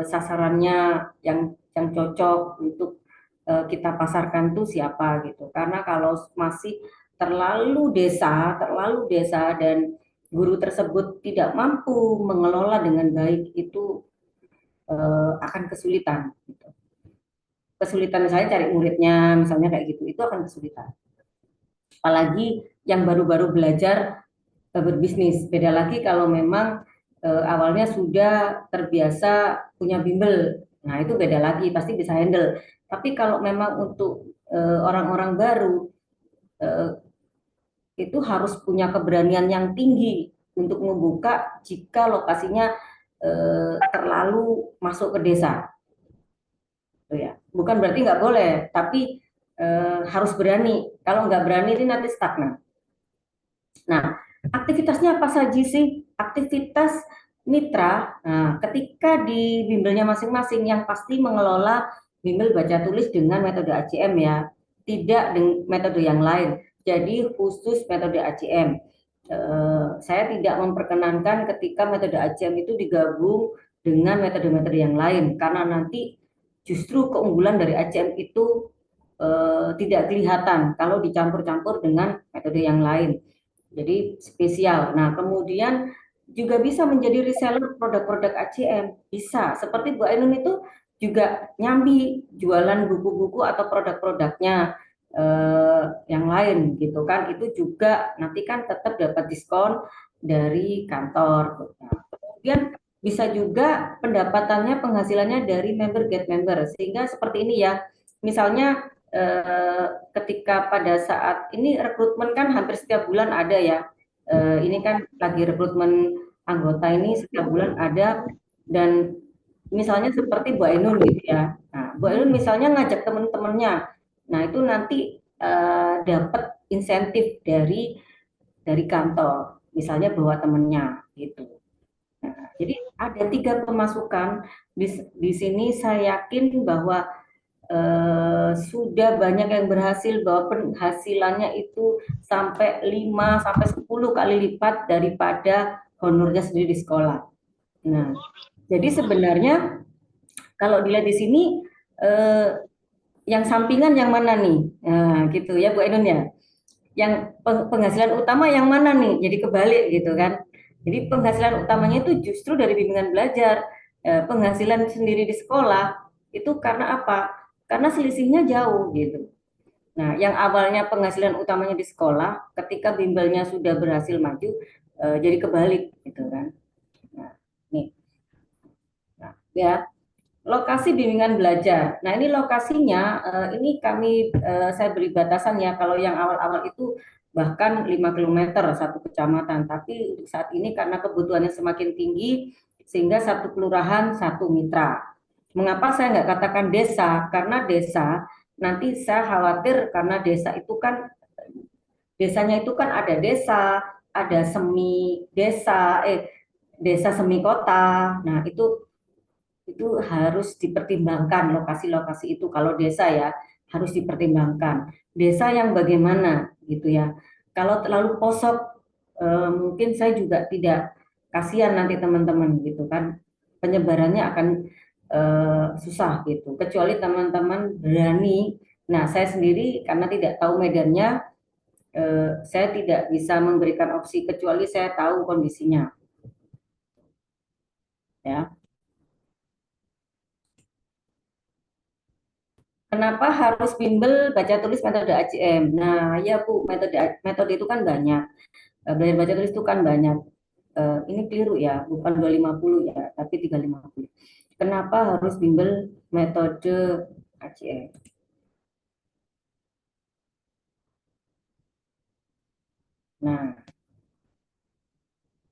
sasarannya yang cocok untuk kita pasarkan tuh siapa gitu. Karena kalau masih terlalu desa dan guru tersebut tidak mampu mengelola dengan baik, itu akan kesulitan gitu. Kesulitan misalnya cari muridnya, misalnya kayak gitu, itu akan kesulitan. Apalagi yang baru-baru belajar berbisnis. Beda lagi kalau memang awalnya sudah terbiasa punya bimbel. Nah, itu beda lagi, pasti bisa handle. Tapi kalau memang untuk orang-orang baru, itu harus punya keberanian yang tinggi untuk membuka jika lokasinya terlalu masuk ke desa. Ya. Bukan berarti nggak boleh, tapi harus berani. Kalau nggak berani ini nanti stagnan. Nah, aktivitasnya apa saja sih? Aktivitas mitra. Nah, ketika di bimbelnya masing-masing yang pasti mengelola bimbel baca tulis dengan metode ACM ya, tidak dengan metode yang lain. Jadi khusus metode ACM. Saya tidak memperkenankan ketika metode ACM itu digabung dengan metode-metode yang lain, karena nanti justru keunggulan dari ACM itu tidak kelihatan kalau dicampur-campur dengan metode yang lain. Jadi spesial. Nah, kemudian juga bisa menjadi reseller produk-produk ACM. Bisa. Seperti Bu Ainun itu juga nyambi jualan buku-buku atau produk-produknya yang lain gitu kan. Itu juga nanti kan tetap dapat diskon dari kantor. Nah, kemudian bisa juga pendapatannya, penghasilannya dari member get member. Sehingga seperti ini ya. Misalnya ketika pada saat ini rekrutmen kan hampir setiap bulan ada ya. Ini kan lagi rekrutmen anggota ini setiap bulan ada, dan misalnya seperti Bu Ainun gitu ya. Nah, Bu Ainun misalnya ngajak teman-temannya. Nah, itu nanti dapat insentif dari kantor, misalnya bawa temannya gitu. Nah, jadi ada 3 pemasukan di sini. Saya yakin bahwa sudah banyak yang berhasil, bahwa penghasilannya itu sampai 5 sampai 10 kali lipat daripada honornya sendiri di sekolah. Nah, jadi sebenarnya kalau dilihat di sini yang sampingan yang mana nih? Nah, gitu ya Bu Ainun ya. Yang penghasilan utama yang mana nih? Jadi kebalik gitu kan. Jadi penghasilan utamanya itu justru dari bimbingan belajar. Penghasilan sendiri di sekolah itu karena apa? Karena selisihnya jauh gitu. Nah, yang awalnya penghasilan utamanya di sekolah, ketika bimbelnya sudah berhasil maju, jadi kebalik gitu kan. Nah, nih. Nah, ya, lokasi bimbingan belajar. Nah, ini lokasinya, ini saya beri batasan ya. Kalau yang awal-awal itu bahkan 5 km satu kecamatan. Tapi untuk saat ini karena kebutuhannya semakin tinggi, sehingga satu kelurahan satu mitra. Mengapa saya nggak katakan desa? Karena desa nanti saya khawatir, karena desanya itu kan ada desa, ada semi desa, desa semi kota. Nah, itu harus dipertimbangkan lokasi-lokasi itu. Kalau desa ya harus dipertimbangkan. Desa yang bagaimana gitu ya. Kalau terlalu posok, mungkin saya juga tidak, kasihan nanti teman-teman gitu kan. Penyebarannya akan susah gitu. Kecuali teman-teman berani. Nah, saya sendiri karena tidak tahu medannya, saya tidak bisa memberikan opsi kecuali saya tahu kondisinya. Ya. Kenapa harus bimbel baca tulis metode ACM? Nah, ya Bu, metode itu kan banyak. Belajar baca tulis itu kan banyak. Ini keliru ya, bukan 250 ya, tapi 350. Kenapa harus bimbel metode ACM? Nah,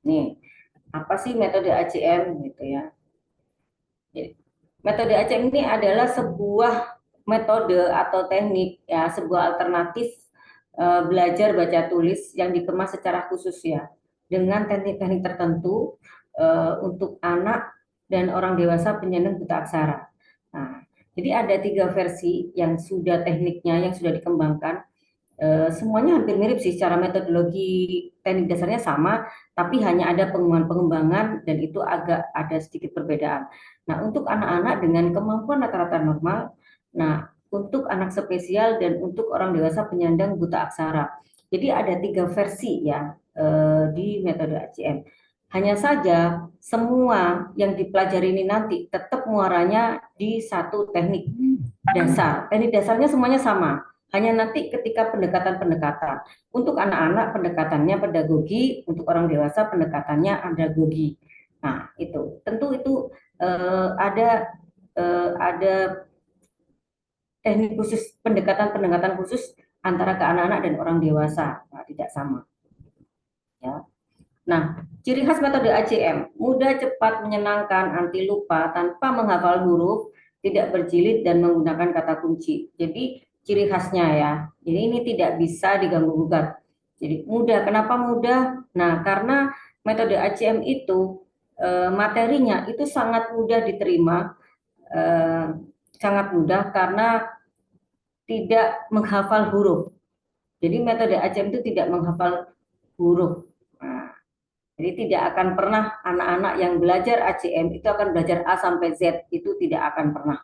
nih, apa sih metode ACM gitu ya? Metode ACM ini adalah sebuah metode atau teknik ya, sebuah alternatif belajar baca tulis yang dikemas secara khusus ya, dengan teknik-teknik tertentu untuk anak dan orang dewasa penyandang buta aksara. Nah, Jadi ada 3 versi yang sudah tekniknya, yang sudah dikembangkan. Semuanya hampir mirip sih secara metodologi, teknik dasarnya sama, tapi hanya ada pengembangan dan itu agak ada sedikit perbedaan. Nah, untuk anak-anak dengan kemampuan rata-rata normal, nah untuk anak spesial dan untuk orang dewasa penyandang buta aksara. Jadi ada 3 versi ya di metode ACM. Hanya saja semua yang dipelajari ini nanti tetap muaranya di satu teknik dasar. Teknik dasarnya semuanya sama. Hanya nanti ketika pendekatan-pendekatan. Untuk anak-anak pendekatannya pedagogi, untuk orang dewasa pendekatannya andragogi. Nah, itu. Tentu itu ada teknik khusus, pendekatan-pendekatan khusus antara ke anak-anak dan orang dewasa. Nah, tidak sama. Ya. Nah, ciri khas metode ACM, mudah, cepat, menyenangkan, anti lupa, tanpa menghafal huruf, tidak berjilid, dan menggunakan kata kunci. Jadi, ciri khasnya ya. Jadi, ini tidak bisa diganggu-gugat. Jadi, mudah. Kenapa mudah? Nah, karena metode ACM itu, materinya itu sangat mudah diterima, sangat mudah karena tidak menghafal huruf. Jadi, metode ACM itu tidak menghafal huruf. Nah, jadi tidak akan pernah anak-anak yang belajar ACM itu akan belajar A sampai Z, itu tidak akan pernah.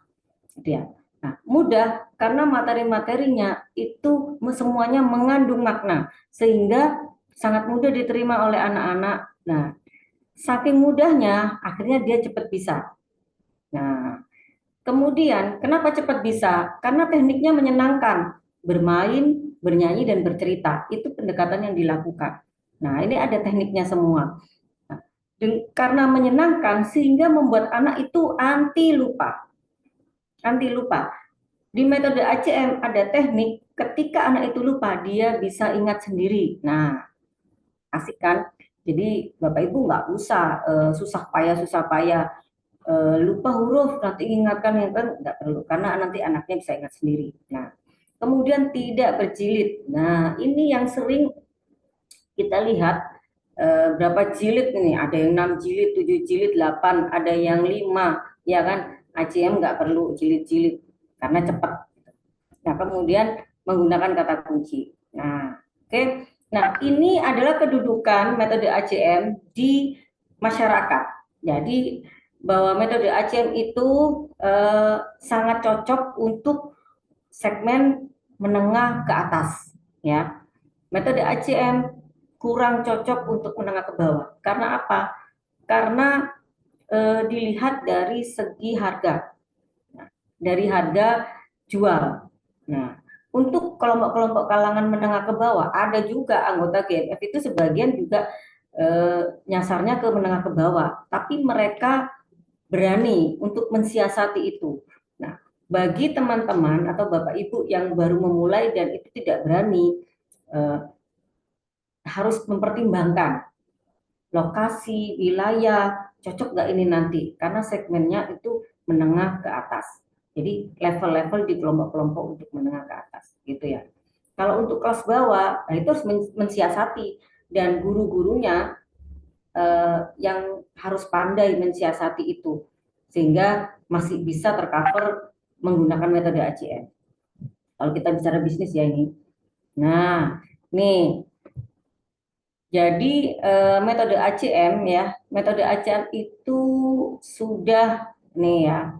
Gitu ya. Nah, mudah karena materi-materinya itu semuanya mengandung makna sehingga sangat mudah diterima oleh anak-anak. Nah, saking mudahnya akhirnya dia cepat bisa. Nah, kemudian kenapa cepat bisa? Karena tekniknya menyenangkan, bermain, bernyanyi dan bercerita. Itu pendekatan yang dilakukan. Nah, ini ada tekniknya semua. Karena menyenangkan sehingga membuat anak itu anti lupa. Anti lupa. Di metode ACM ada teknik ketika anak itu lupa dia bisa ingat sendiri. Nah, asik kan? Jadi Bapak Ibu nggak usah susah payah lupa huruf nanti ingatkan yang kan nggak perlu karena nanti anaknya bisa ingat sendiri. Nah, kemudian tidak berjilid. Nah, ini yang sering kita lihat berapa jilid ini, ada yang 6 jilid, 7 jilid, 8, ada yang 5, ya kan, ACM nggak perlu jilid-jilid karena cepat. Nah, kemudian menggunakan kata kunci. Nah, oke. Nah, ini adalah kedudukan metode ACM di masyarakat. Jadi, bahwa metode ACM itu sangat cocok untuk segmen menengah ke atas, ya. Metode ACM kurang cocok untuk menengah ke bawah. Karena apa? Karena dilihat dari segi harga. Nah, dari harga jual. Nah, untuk kelompok-kelompok kalangan menengah ke bawah, ada juga anggota GMF itu sebagian juga nyasarnya ke menengah ke bawah. Tapi mereka berani untuk mensiasati itu. Nah, bagi teman-teman atau Bapak Ibu yang baru memulai dan itu tidak berani, harus mempertimbangkan lokasi, wilayah, cocok nggak ini nanti, karena segmennya itu menengah ke atas. Jadi level-level di kelompok-kelompok untuk menengah ke atas, gitu ya. Kalau untuk kelas bawah, nah itu harus mensiasati dan guru-gurunya yang harus pandai mensiasati itu, sehingga masih bisa tercover menggunakan metode ACM. Kalau kita bicara bisnis ya ini. Nah, nih jadi metode ACM ya, metode ACM itu sudah nih ya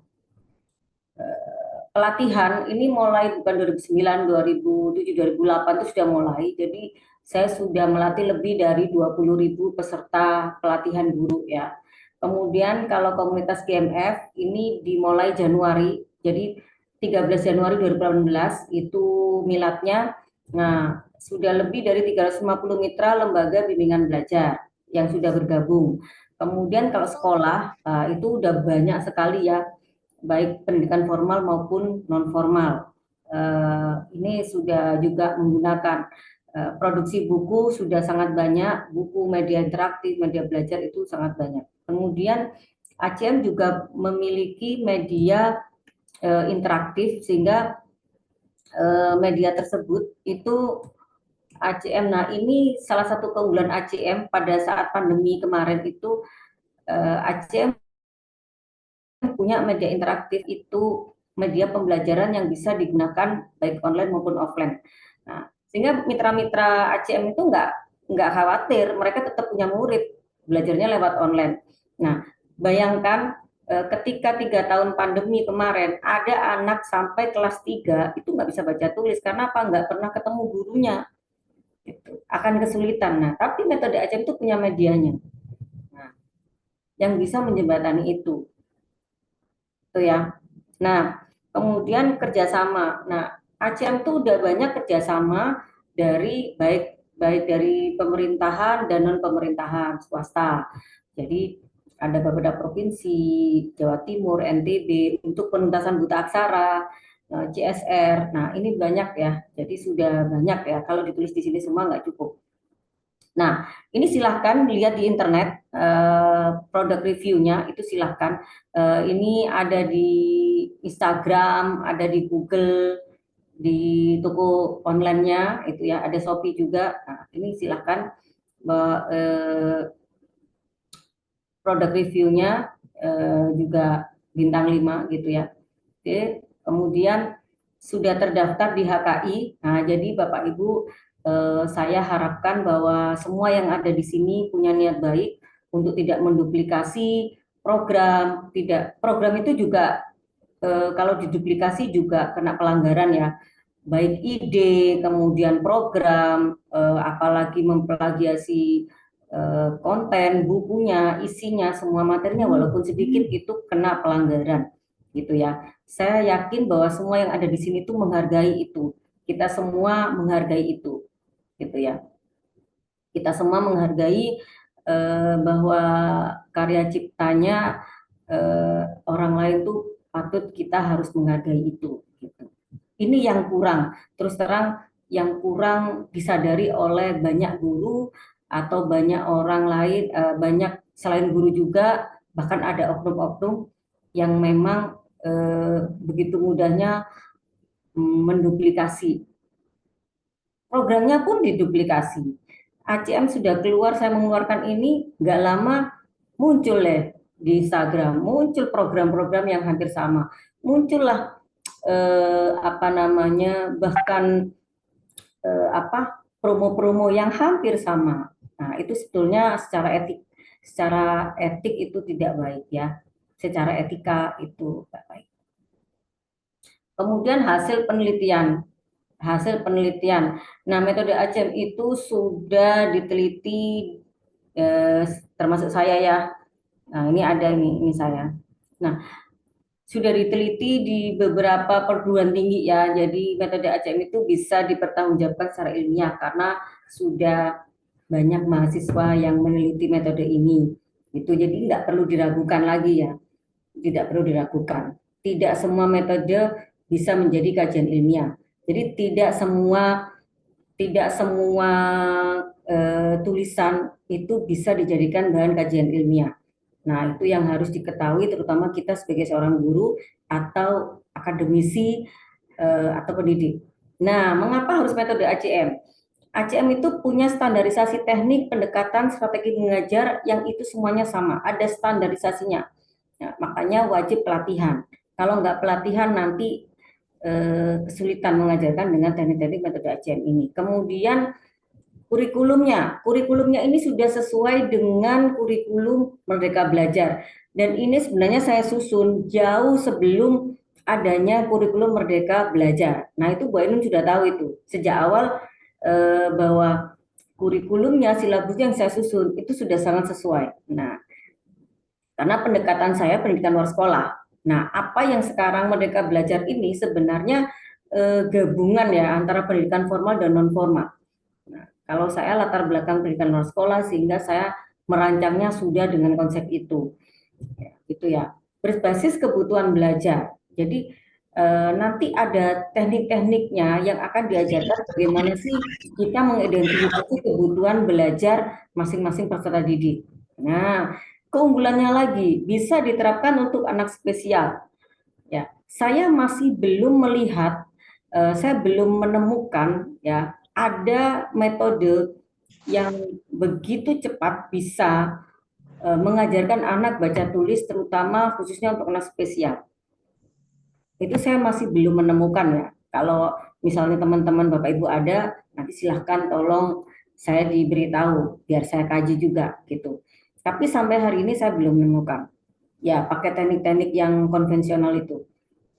pelatihan ini mulai bukan 2009, 2007, 2008 itu sudah mulai. Jadi saya sudah melatih lebih dari 20.000 peserta pelatihan guru ya. Kemudian kalau komunitas GMF ini dimulai Januari, jadi 13 Januari 2018 itu miladnya. Nah, sudah lebih dari 350 mitra lembaga bimbingan belajar yang sudah bergabung. Kemudian kalau sekolah itu udah banyak sekali ya, baik pendidikan formal maupun non formal. Ini sudah juga menggunakan produksi buku sudah sangat banyak, buku media interaktif, media belajar itu sangat banyak. Kemudian ACM juga memiliki media interaktif sehingga media tersebut itu ACM. Nah, ini salah satu keunggulan ACM pada saat pandemi kemarin itu ACM punya media interaktif itu media pembelajaran yang bisa digunakan baik online maupun offline. Nah, sehingga mitra-mitra ACM itu nggak khawatir, mereka tetap punya murid, belajarnya lewat online. Nah, bayangkan ketika 3 tahun pandemi kemarin, ada anak sampai kelas 3 itu nggak bisa baca tulis, karena apa? Nggak pernah ketemu gurunya. Gitu. Akan kesulitan. Nah, tapi metode ACM itu punya medianya. Nah, yang bisa menjembatani itu ya. Nah, kemudian kerjasama. Nah, ACM itu udah banyak kerjasama dari baik dari pemerintahan dan non pemerintahan swasta. Jadi ada beberapa provinsi, Jawa Timur, NTB untuk penuntasan buta aksara, CSR. Nah, ini banyak ya. Jadi sudah banyak ya. Kalau ditulis di sini semua nggak cukup. Nah, ini silahkan lihat di internet produk reviewnya, itu silahkan. Ini ada di Instagram, ada di Google, di toko online-nya itu ya, ada Shopee juga. Nah, ini silahkan produk reviewnya juga bintang 5 gitu ya. Oke, kemudian sudah terdaftar di HKI. Nah, jadi Bapak Ibu, saya harapkan bahwa semua yang ada di sini punya niat baik untuk tidak menduplikasi program. Tidak, program itu juga kalau diduplikasi juga kena pelanggaran ya. Baik ide, kemudian program, apalagi memplagiasi konten, bukunya, isinya, semua materinya walaupun sedikit itu kena pelanggaran gitu ya. Saya yakin bahwa semua yang ada di sini itu menghargai itu. Kita semua menghargai itu gitu ya. Kita semua menghargai bahwa karya ciptanya orang lain tuh patut kita harus menghargai itu gitu. Ini yang kurang, terus terang yang kurang disadari oleh banyak guru atau banyak orang lain, banyak selain guru juga, bahkan ada oknum-oknum yang memang begitu mudahnya menduplikasi. Programnya pun diduplikasi. ACM sudah keluar, saya mengeluarkan ini, nggak lama muncul di Instagram, muncul program-program yang hampir sama. Muncullah bahkan promo-promo yang hampir sama. Nah, itu sebetulnya secara etik itu tidak baik ya. Secara etika itu tidak baik. Kemudian hasil penelitian. Nah, metode ACM itu sudah diteliti termasuk saya ya. Nah, ini ada ini saya. Nah, sudah diteliti di beberapa perguruan tinggi ya. Jadi metode ACM itu bisa dipertanggungjawabkan secara ilmiah karena sudah banyak mahasiswa yang meneliti metode ini. Itu jadi tidak perlu diragukan lagi ya. Tidak perlu diragukan. Tidak semua metode bisa menjadi kajian ilmiah. Jadi tidak semua tulisan itu bisa dijadikan bahan kajian ilmiah. Nah, itu yang harus diketahui terutama kita sebagai seorang guru atau akademisi atau pendidik. Nah, mengapa harus metode ACM? ACM itu punya standarisasi teknik pendekatan strategi mengajar yang itu semuanya sama, ada standarisasinya. Nah, makanya wajib pelatihan. Kalau nggak pelatihan nanti kesulitan mengajarkan dengan teknik-teknik metode ACM ini. Kemudian kurikulumnya ini sudah sesuai dengan kurikulum Merdeka Belajar. Dan ini sebenarnya saya susun jauh sebelum adanya kurikulum Merdeka Belajar. Nah, itu Bu Ainun sudah tahu itu sejak awal bahwa kurikulumnya, silabusnya yang saya susun itu sudah sangat sesuai. Nah, karena pendekatan saya pendidikan luar sekolah. Nah, apa yang sekarang Merdeka Belajar ini sebenarnya gabungan ya antara pendidikan formal dan non formal. Nah, kalau saya latar belakang pendidikan luar sekolah sehingga saya merancangnya sudah dengan konsep itu. Ya, gitu ya. Berbasis kebutuhan belajar. Jadi nanti ada teknik-tekniknya yang akan diajarkan bagaimana sih kita mengidentifikasi kebutuhan belajar masing-masing peserta didik. Nah, keunggulannya lagi bisa diterapkan untuk anak spesial. Ya, saya masih belum melihat, saya belum menemukan ya ada metode yang begitu cepat bisa mengajarkan anak baca tulis terutama khususnya untuk anak spesial. itu saya masih belum menemukan ya. Kalau misalnya teman-teman Bapak Ibu ada, nanti silahkan tolong saya diberitahu biar saya kaji juga gitu. Tapi sampai hari ini saya belum menemukan. Ya, pakai teknik-teknik yang konvensional itu.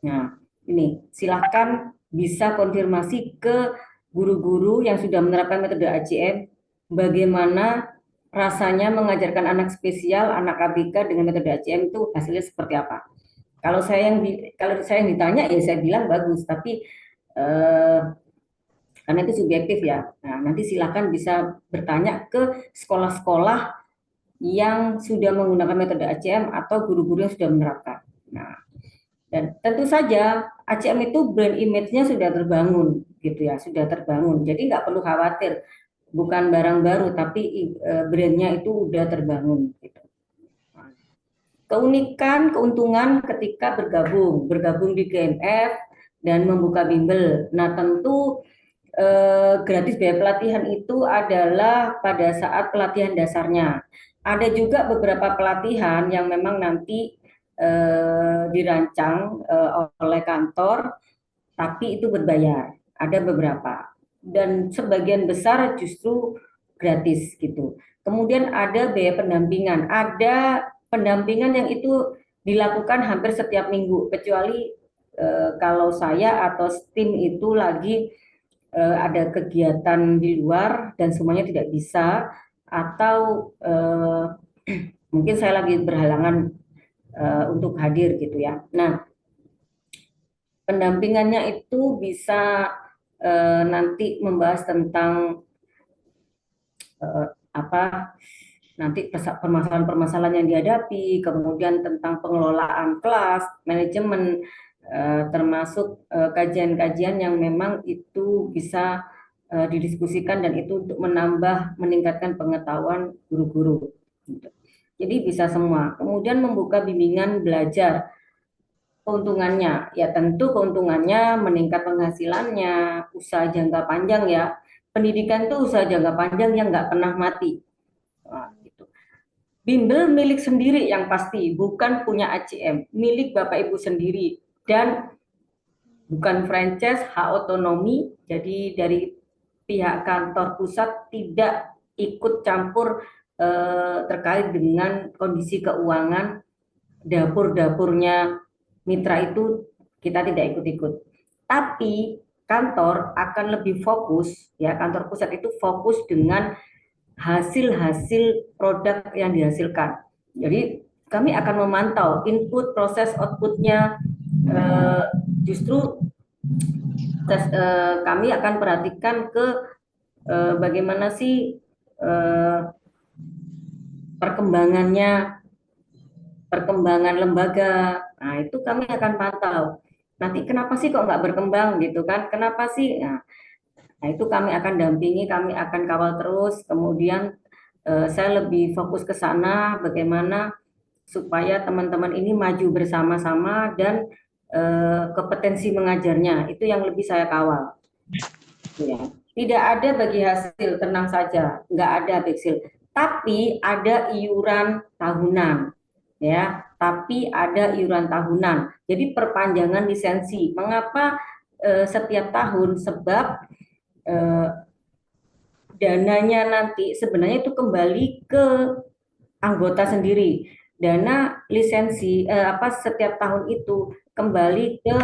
Nah, ini silahkan bisa konfirmasi ke guru-guru yang sudah menerapkan metode ACM, bagaimana rasanya mengajarkan anak spesial, anak ABK dengan metode ACM itu hasilnya seperti apa. Kalau saya yang ditanya ya saya bilang bagus, tapi eh, karena itu subjektif ya. Nah, nanti silakan bisa bertanya ke sekolah-sekolah yang sudah menggunakan metode ACM atau guru-guru yang sudah menerapkan. Nah, dan tentu saja ACM itu brand image-nya sudah terbangun gitu ya, sudah terbangun. Jadi nggak perlu khawatir, bukan barang baru tapi brandnya itu udah terbangun gitu. Keunikan, keuntungan ketika bergabung di GMF dan membuka bimbel. Nah, tentu gratis biaya pelatihan itu adalah pada saat pelatihan dasarnya. Ada juga beberapa pelatihan yang memang nanti dirancang oleh kantor, tapi itu berbayar. Ada beberapa. Dan sebagian besar justru gratis gitu. Kemudian ada biaya pendampingan. Ada pendampingan yang itu dilakukan hampir setiap minggu, kecuali kalau saya atau tim itu lagi ada kegiatan di luar dan semuanya tidak bisa, atau mungkin saya lagi berhalangan untuk hadir gitu ya. Nah, pendampingannya itu bisa nanti membahas tentang apa nanti permasalahan-permasalahan yang dihadapi, kemudian tentang pengelolaan kelas, manajemen, termasuk kajian-kajian yang memang itu bisa didiskusikan dan itu untuk meningkatkan pengetahuan guru-guru. Jadi bisa semua. Kemudian membuka bimbingan belajar. Keuntungannya, ya tentu keuntungannya meningkat penghasilannya, usaha jangka panjang ya. Pendidikan itu usaha jangka panjang yang nggak pernah mati. Nah, gitu. Bimbel milik sendiri yang pasti, bukan punya ACM, milik Bapak Ibu sendiri dan bukan franchise, hak otonomi. Jadi dari pihak kantor pusat tidak ikut campur terkait dengan kondisi keuangan dapur-dapurnya mitra itu, kita tidak ikut-ikut. Tapi kantor akan lebih fokus, ya kantor pusat itu fokus dengan hasil-hasil produk yang dihasilkan. Jadi kami akan memantau input, proses, outputnya. Justru kami akan perhatikan ke bagaimana sih perkembangan lembaga. Nah, itu kami akan pantau. Nanti kenapa sih kok nggak berkembang gitu kan? Kenapa sih? Nah, itu kami akan dampingi, kami akan kawal terus. Kemudian saya lebih fokus ke sana, bagaimana supaya teman-teman ini maju bersama-sama dan kompetensi mengajarnya itu yang lebih saya kawal. Ya. Tidak ada bagi hasil, tenang saja, nggak ada hasil. Tapi ada iuran tahunan, ya. Tapi ada iuran tahunan. Jadi perpanjangan lisensi. Mengapa setiap tahun? Sebab dananya nanti sebenarnya itu kembali ke anggota sendiri. Dana lisensi setiap tahun itu kembali ke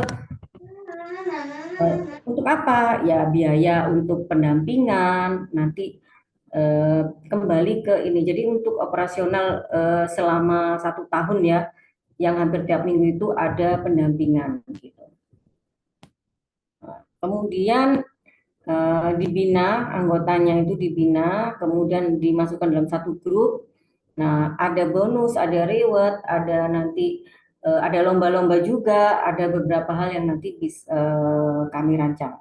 untuk apa? Ya biaya untuk pendampingan nanti kembali ke ini. Jadi untuk operasional selama 1 tahun ya, yang hampir tiap minggu itu ada pendampingan. Gitu. Kemudian dibina, anggotanya itu dibina, kemudian dimasukkan dalam satu grup. Nah, ada bonus, ada reward, ada nanti ada lomba-lomba juga, ada beberapa hal yang nanti bisa kami rancang.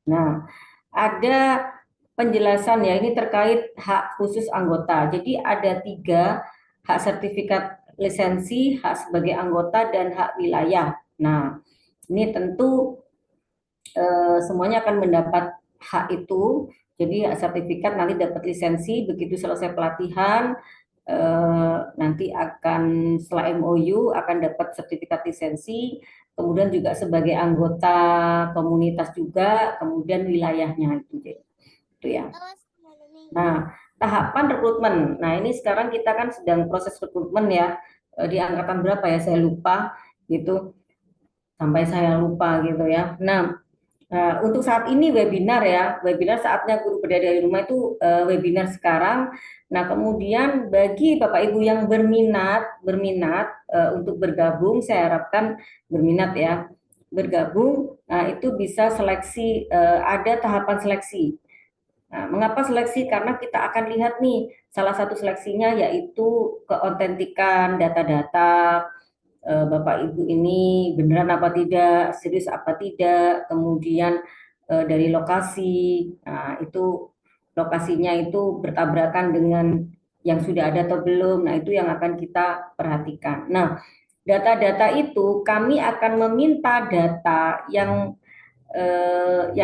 Nah, ada penjelasan ya, ini terkait hak khusus anggota. Jadi ada 3, hak sertifikat lisensi, hak sebagai anggota, dan hak wilayah. Nah, ini tentu semuanya akan mendapat hak itu. Jadi hak sertifikat nanti dapat lisensi, begitu selesai pelatihan, nanti akan setelah MOU akan dapat sertifikat lisensi, kemudian juga sebagai anggota komunitas juga, kemudian wilayahnya itu ya. Nah, tahapan rekrutmen. Nah, ini sekarang kita kan sedang proses rekrutmen ya. Di angkatan berapa ya? Saya lupa gitu. Sampai saya lupa gitu ya. Nah, untuk saat ini webinar ya, webinar saatnya guru berdaya dari rumah itu webinar sekarang. Nah, kemudian bagi Bapak Ibu yang berminat untuk bergabung, saya harapkan berminat ya, bergabung. Nah, itu bisa seleksi, ada tahapan seleksi. Nah, mengapa seleksi? Karena kita akan lihat nih, salah satu seleksinya yaitu keotentikan data-data Bapak Ibu ini beneran apa tidak, serius apa tidak, kemudian dari lokasi, nah itu lokasinya itu bertabrakan dengan yang sudah ada atau belum, nah itu yang akan kita perhatikan. Nah, data-data itu kami akan meminta data yang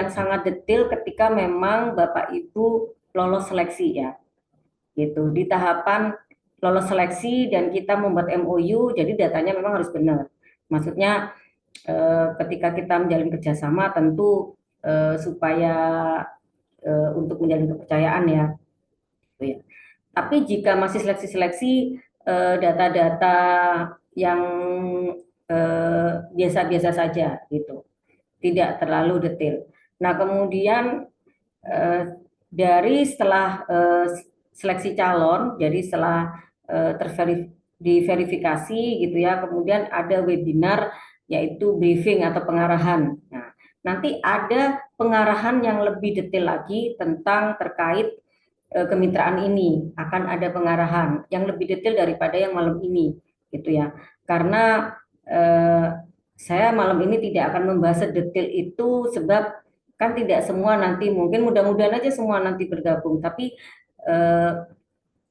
sangat detail ketika memang Bapak Ibu lolos seleksi ya, gitu. Di tahapan lolos seleksi dan kita membuat MOU, jadi datanya memang harus benar. Maksudnya ketika kita menjalin kerjasama tentu supaya untuk menjalin kepercayaan ya. Tapi jika masih seleksi-seleksi data-data yang biasa-biasa saja gitu, tidak terlalu detail. Nah, kemudian dari setelah seleksi calon, jadi setelah diverifikasi gitu ya, kemudian ada webinar yaitu briefing atau pengarahan. Nah, nanti ada pengarahan yang lebih detail lagi tentang terkait kemitraan ini, akan ada pengarahan yang lebih detail daripada yang malam ini gitu ya. Karena saya malam ini tidak akan membahas detail itu sebab kan tidak semua nanti, mungkin mudah-mudahan aja semua nanti bergabung, tapi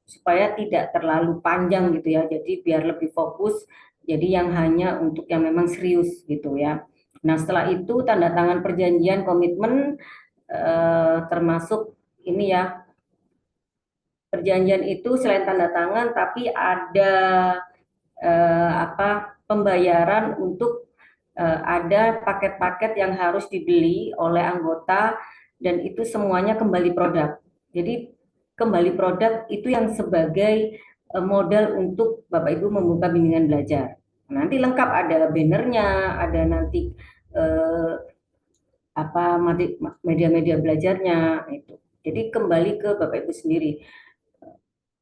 supaya tidak terlalu panjang gitu ya, jadi biar lebih fokus, jadi yang hanya untuk yang memang serius gitu ya. Nah, setelah itu tanda tangan perjanjian komitmen, termasuk ini ya, perjanjian itu selain tanda tangan tapi ada pembayaran untuk ada paket-paket yang harus dibeli oleh anggota dan itu semuanya kembali produk. Jadi kembali produk itu yang sebagai modal untuk Bapak Ibu membuka bimbingan belajar. Nanti lengkap, ada bannernya, ada nanti media-media belajarnya itu. Jadi kembali ke Bapak Ibu sendiri.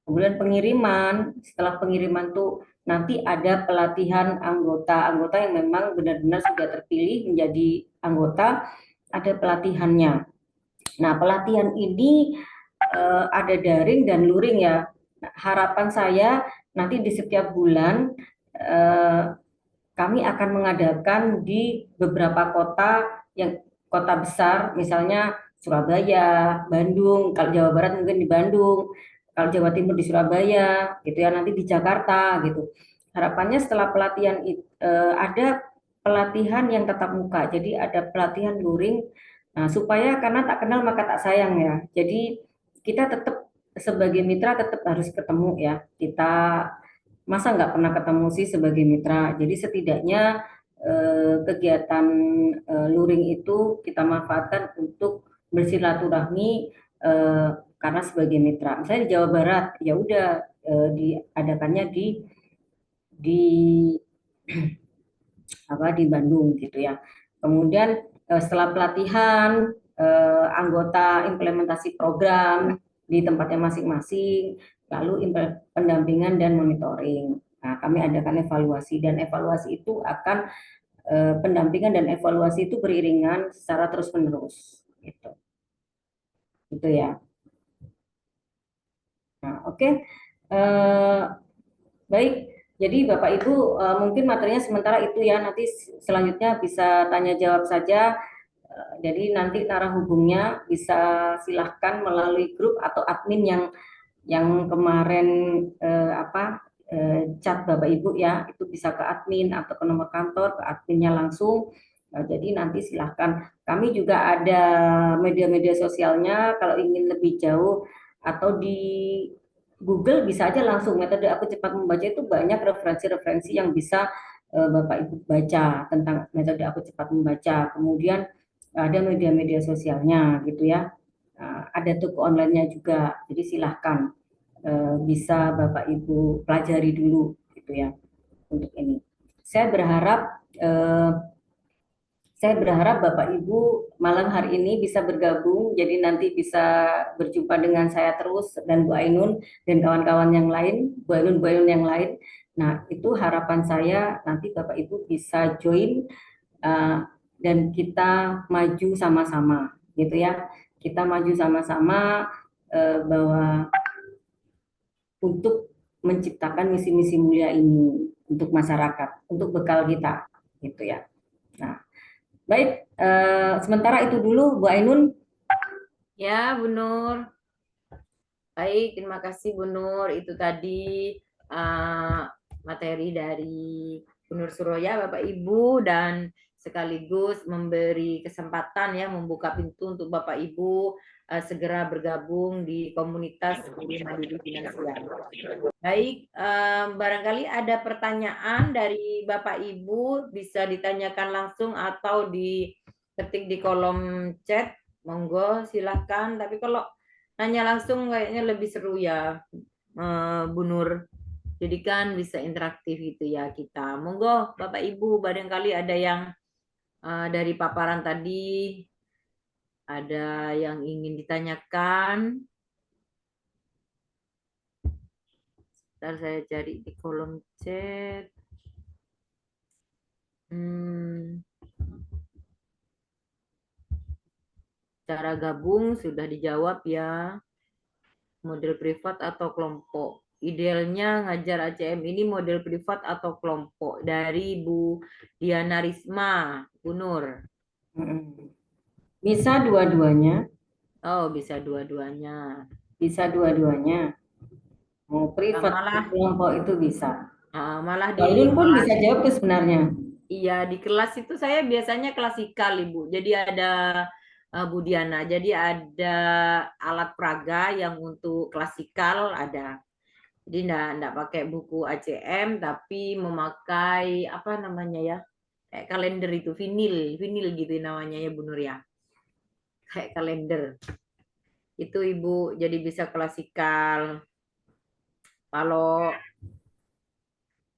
Kemudian pengiriman, setelah pengiriman tuh nanti ada pelatihan anggota yang memang benar-benar sudah terpilih menjadi anggota, ada pelatihannya. Nah, pelatihan ini ada daring dan luring ya. Nah, harapan saya nanti di setiap bulan kami akan mengadakan di beberapa kota besar, misalnya Surabaya, Bandung, kalau Jawa Barat mungkin di Bandung, kalau Jawa Timur di Surabaya, gitu ya, nanti di Jakarta, gitu. Harapannya setelah pelatihan ada pelatihan yang tatap muka, jadi ada pelatihan luring, nah, supaya karena tak kenal maka tak sayang ya. Jadi kita tetap sebagai mitra tetap harus ketemu ya. Kita masa nggak pernah ketemu sih sebagai mitra. Jadi setidaknya kegiatan luring itu kita manfaatkan untuk bersilaturahmi karena sebagai mitra. Misalnya di Jawa Barat, ya udah diadakannya di di Bandung gitu ya. Kemudian setelah pelatihan anggota implementasi program di tempatnya masing-masing, lalu pendampingan dan monitoring. Nah, kami adakan evaluasi dan evaluasi itu akan pendampingan dan evaluasi itu beriringan secara terus-menerus gitu. Gitu ya. Nah, oke. Baik. Jadi Bapak Ibu mungkin materinya sementara itu ya, nanti selanjutnya bisa tanya jawab saja. Jadi nanti narah hubungnya bisa silahkan melalui grup atau admin yang kemarin chat Bapak Ibu ya, itu bisa ke admin atau ke nomor kantor, ke adminnya langsung. Jadi nanti silahkan. Kami juga ada media-media sosialnya kalau ingin lebih jauh atau di Google bisa aja langsung metode aku cepat membaca itu banyak referensi-referensi yang bisa Bapak Ibu baca tentang metode aku cepat membaca. Kemudian ada media-media sosialnya gitu ya. Ada toko online-nya juga. Jadi silahkan bisa Bapak Ibu pelajari dulu gitu ya untuk ini. Saya berharap eh, saya berharap Bapak Ibu malam hari ini bisa bergabung, jadi nanti bisa berjumpa dengan saya terus dan Bu Ainun dan kawan-kawan yang lain, Bu Ainun yang lain. Nah, itu harapan saya nanti Bapak Ibu bisa join uh, dan kita maju sama-sama, gitu ya. Kita maju sama-sama bahwa untuk menciptakan misi-misi mulia ini untuk masyarakat, untuk bekal kita, gitu ya. Nah, baik, sementara itu dulu Bu Ainun. Ya, Bu Nur. Baik, terima kasih Bu Nur. Itu tadi materi dari Bu Nur Suroya, Bapak Ibu, dan sekaligus memberi kesempatan ya membuka pintu untuk Bapak Ibu segera bergabung di komunitas guru mandiri finansial. Baik, barangkali ada pertanyaan dari Bapak Ibu, bisa ditanyakan langsung atau diketik di kolom chat. Monggo silahkan. Tapi kalau nanya langsung kayaknya lebih seru ya, Bu Nur. Jadi kan bisa interaktif gitu ya kita. Monggo Bapak Ibu, barangkali ada yang dari paparan tadi ada yang ingin ditanyakan. Ntar saya cari di kolom chat. Cara gabung sudah dijawab ya. Model privat atau kelompok. Idealnya ngajar ACM ini model privat atau kelompok. Dari Bu Diana Risma, Bu Nur. Bisa dua-duanya. Oh, bisa dua-duanya. Bisa dua-duanya. Mau privat Malah, kelompok itu bisa. malah Mbak Ainun pun bisa jawab tuh sebenarnya. Iya, di kelas itu saya biasanya klasikal, Ibu. Jadi ada Bu Diana, jadi ada alat praga yang untuk klasikal ada. Jadi enggak pakai buku ACM, tapi memakai apa namanya ya, kayak kalender itu, vinil gitu namanya ya Bu Nur ya. Kayak kalender. Itu Ibu, jadi bisa klasikal. Kalau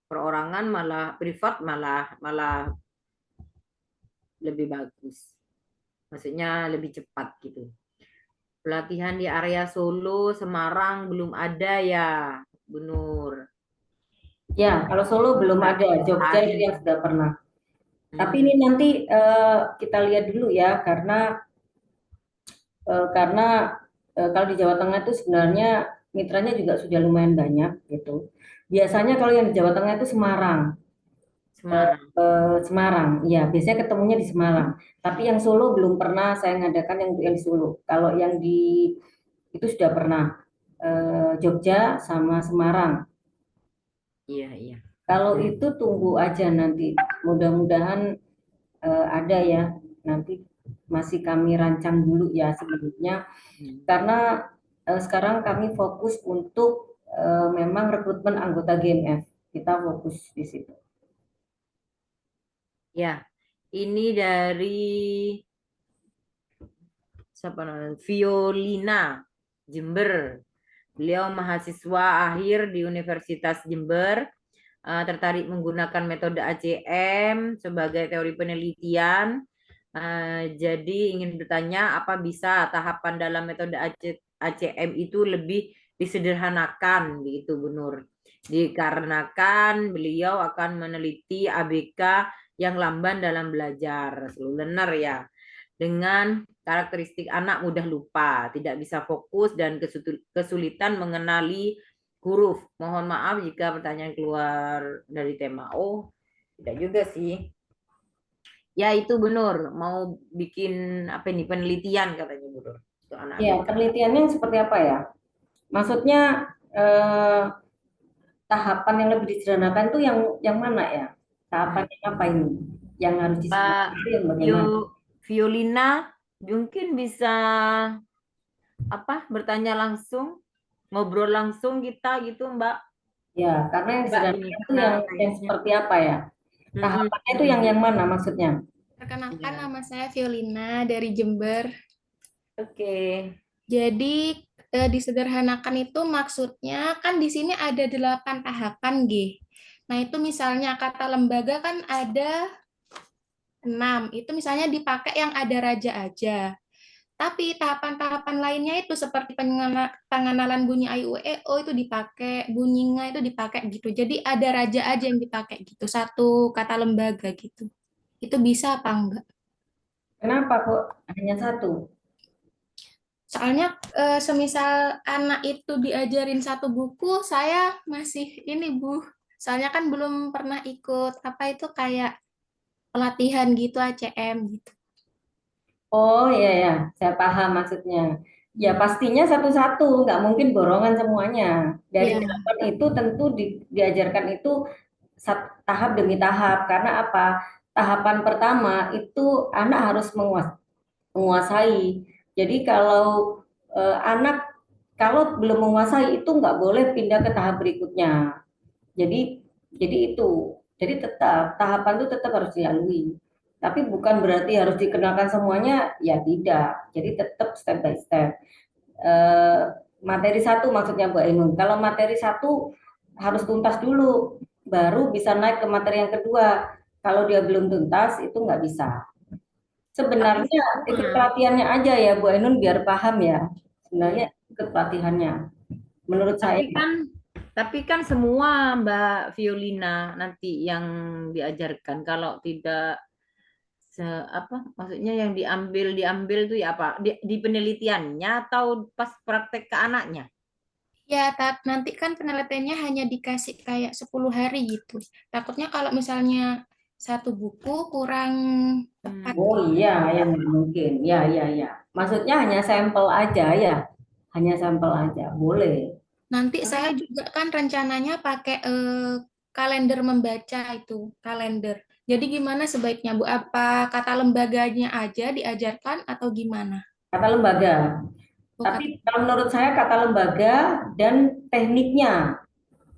perorangan malah privat malah lebih bagus. Maksudnya lebih cepat gitu. Pelatihan di area Solo, Semarang belum ada ya, Bu Nur. Ya, kalau Solo belum ada, Jogja itu yang sudah pernah. Tapi ini nanti kita lihat dulu ya, karena kalau di Jawa Tengah itu sebenarnya mitranya juga sudah lumayan banyak gitu. Biasanya kalau yang di Jawa Tengah itu Semarang. Semarang, ya biasanya ketemunya di Semarang. Tapi yang Solo belum pernah saya ngadakan yang di Solo. Kalau yang di itu sudah pernah Jogja sama Semarang. Iya, iya. Kalau itu tunggu aja nanti. Mudah-mudahan ada ya. Nanti masih kami rancang dulu ya sebelumnya. Karena sekarang kami fokus untuk memang rekrutmen anggota GMF. Kita fokus di situ. Ya, ini dari siapa namanya? Violina Jember. Beliau mahasiswa akhir di Universitas Jember, tertarik menggunakan metode ACM sebagai teori penelitian. Jadi ingin bertanya apa bisa tahapan dalam metode ACM itu lebih disederhanakan begitu Bu Nur. Dikarenakan beliau akan meneliti ABK yang lamban dalam belajar, slow learner ya. Dengan karakteristik anak mudah lupa, tidak bisa fokus dan kesulitan mengenali huruf. Mohon maaf jika pertanyaan keluar dari tema. Oh, tidak juga sih. Ya itu Bu Nur, mau bikin apa ini penelitian katanya Bu Nur. Ya, penelitiannya seperti apa ya? Maksudnya tahapan yang lebih disederhanakan itu yang mana ya? Tahapannya apa ini? Yang harus disederhanakan itu yang bagaimana? Violina mungkin bisa apa bertanya langsung ngobrol langsung kita gitu, Mbak. Ya, karena yang Mbak ini disederhanakan itu karena yang kayaknya. seperti apa ya? Tahapannya itu Mm-mm. yang mana maksudnya? Perkenalkan, Iya. nama saya Violina dari Jember. Oke. Jadi disederhanakan itu maksudnya kan di sini ada 8 tahapan, G. Nah, itu misalnya kata lembaga kan ada 6. Itu misalnya dipakai yang ada raja aja. Tapi tahapan-tahapan lainnya itu seperti pengenalan bunyi a, i, u, e, o itu dipakai, bunyi nga itu dipakai gitu. Jadi ada raja aja yang dipakai gitu. Satu kata lembaga gitu. Itu bisa apa enggak? Kenapa kok hanya satu? Soalnya semisal anak itu diajarin satu buku, saya masih ini Bu. Soalnya kan belum pernah ikut apa itu kayak pelatihan gitu ACM gitu. Oh iya ya, saya paham maksudnya. Ya pastinya satu-satu, nggak mungkin borongan semuanya. Dari Iya, 8 itu tentu diajarkan itu tahap demi tahap. Karena apa? Tahapan pertama itu anak harus menguasai. Jadi kalau anak kalau belum menguasai itu nggak boleh pindah ke tahap berikutnya. Jadi itu. Jadi tetap tahapan itu tetap harus dilalui. Tapi bukan berarti harus dikenalkan semuanya, ya tidak. Jadi tetap step by step. Eh, Materi satu maksudnya Bu Ainun. Kalau materi satu harus tuntas dulu, baru bisa naik ke materi yang kedua. Kalau dia belum tuntas itu nggak bisa. Tapi Sebenarnya ikut semua. pelatihannya aja ya Bu Ainun biar paham ya. Sebenarnya ikut pelatihannya. Menurut saya. Tapi kan semua Mbak Violina nanti yang diajarkan. Kalau tidak apa maksudnya yang diambil tuh ya apa? Di penelitiannya atau pas praktek ke anaknya? ya nanti kan penelitiannya hanya dikasih kayak 10 hari gitu. Takutnya kalau misalnya satu buku kurang tepat. Oh iya, yang mungkin. Ya, ya, ya. Maksudnya hanya sampel aja ya. Hanya sampel aja, boleh. Nanti saya juga kan rencananya pakai kalender membaca itu, kalender. Jadi gimana sebaiknya Bu? Apa kata lembaganya aja diajarkan atau gimana? Kata lembaga. Oh, Tapi kalau menurut saya kata lembaga dan tekniknya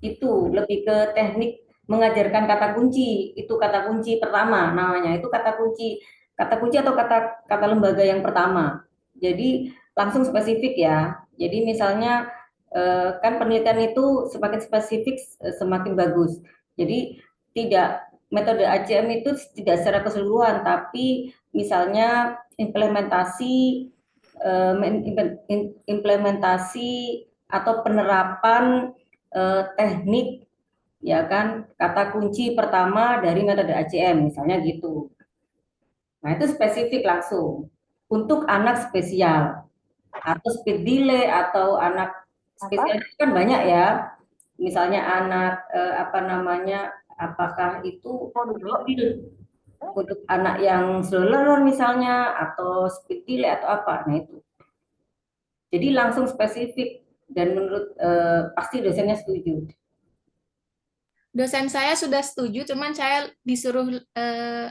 itu lebih ke teknik mengajarkan kata kunci. Itu kata kunci pertama namanya. Itu kata kunci atau kata kata lembaga yang pertama. Jadi langsung spesifik ya. Jadi misalnya kan penelitian itu semakin spesifik semakin bagus. Jadi tidak metode ACM itu tidak secara keseluruhan, tapi misalnya implementasi atau penerapan teknik ya kan kata kunci pertama dari metode ACM misalnya gitu. Nah, itu spesifik langsung untuk anak spesial atau speed delay atau anak spesial itu kan banyak ya. Misalnya anak apa namanya? Apakah itu untuk anak yang slow learner misalnya atau speed delay atau apa? Nah, itu. Jadi langsung spesifik dan menurut pasti dosennya setuju. dosen saya sudah setuju, cuman saya disuruh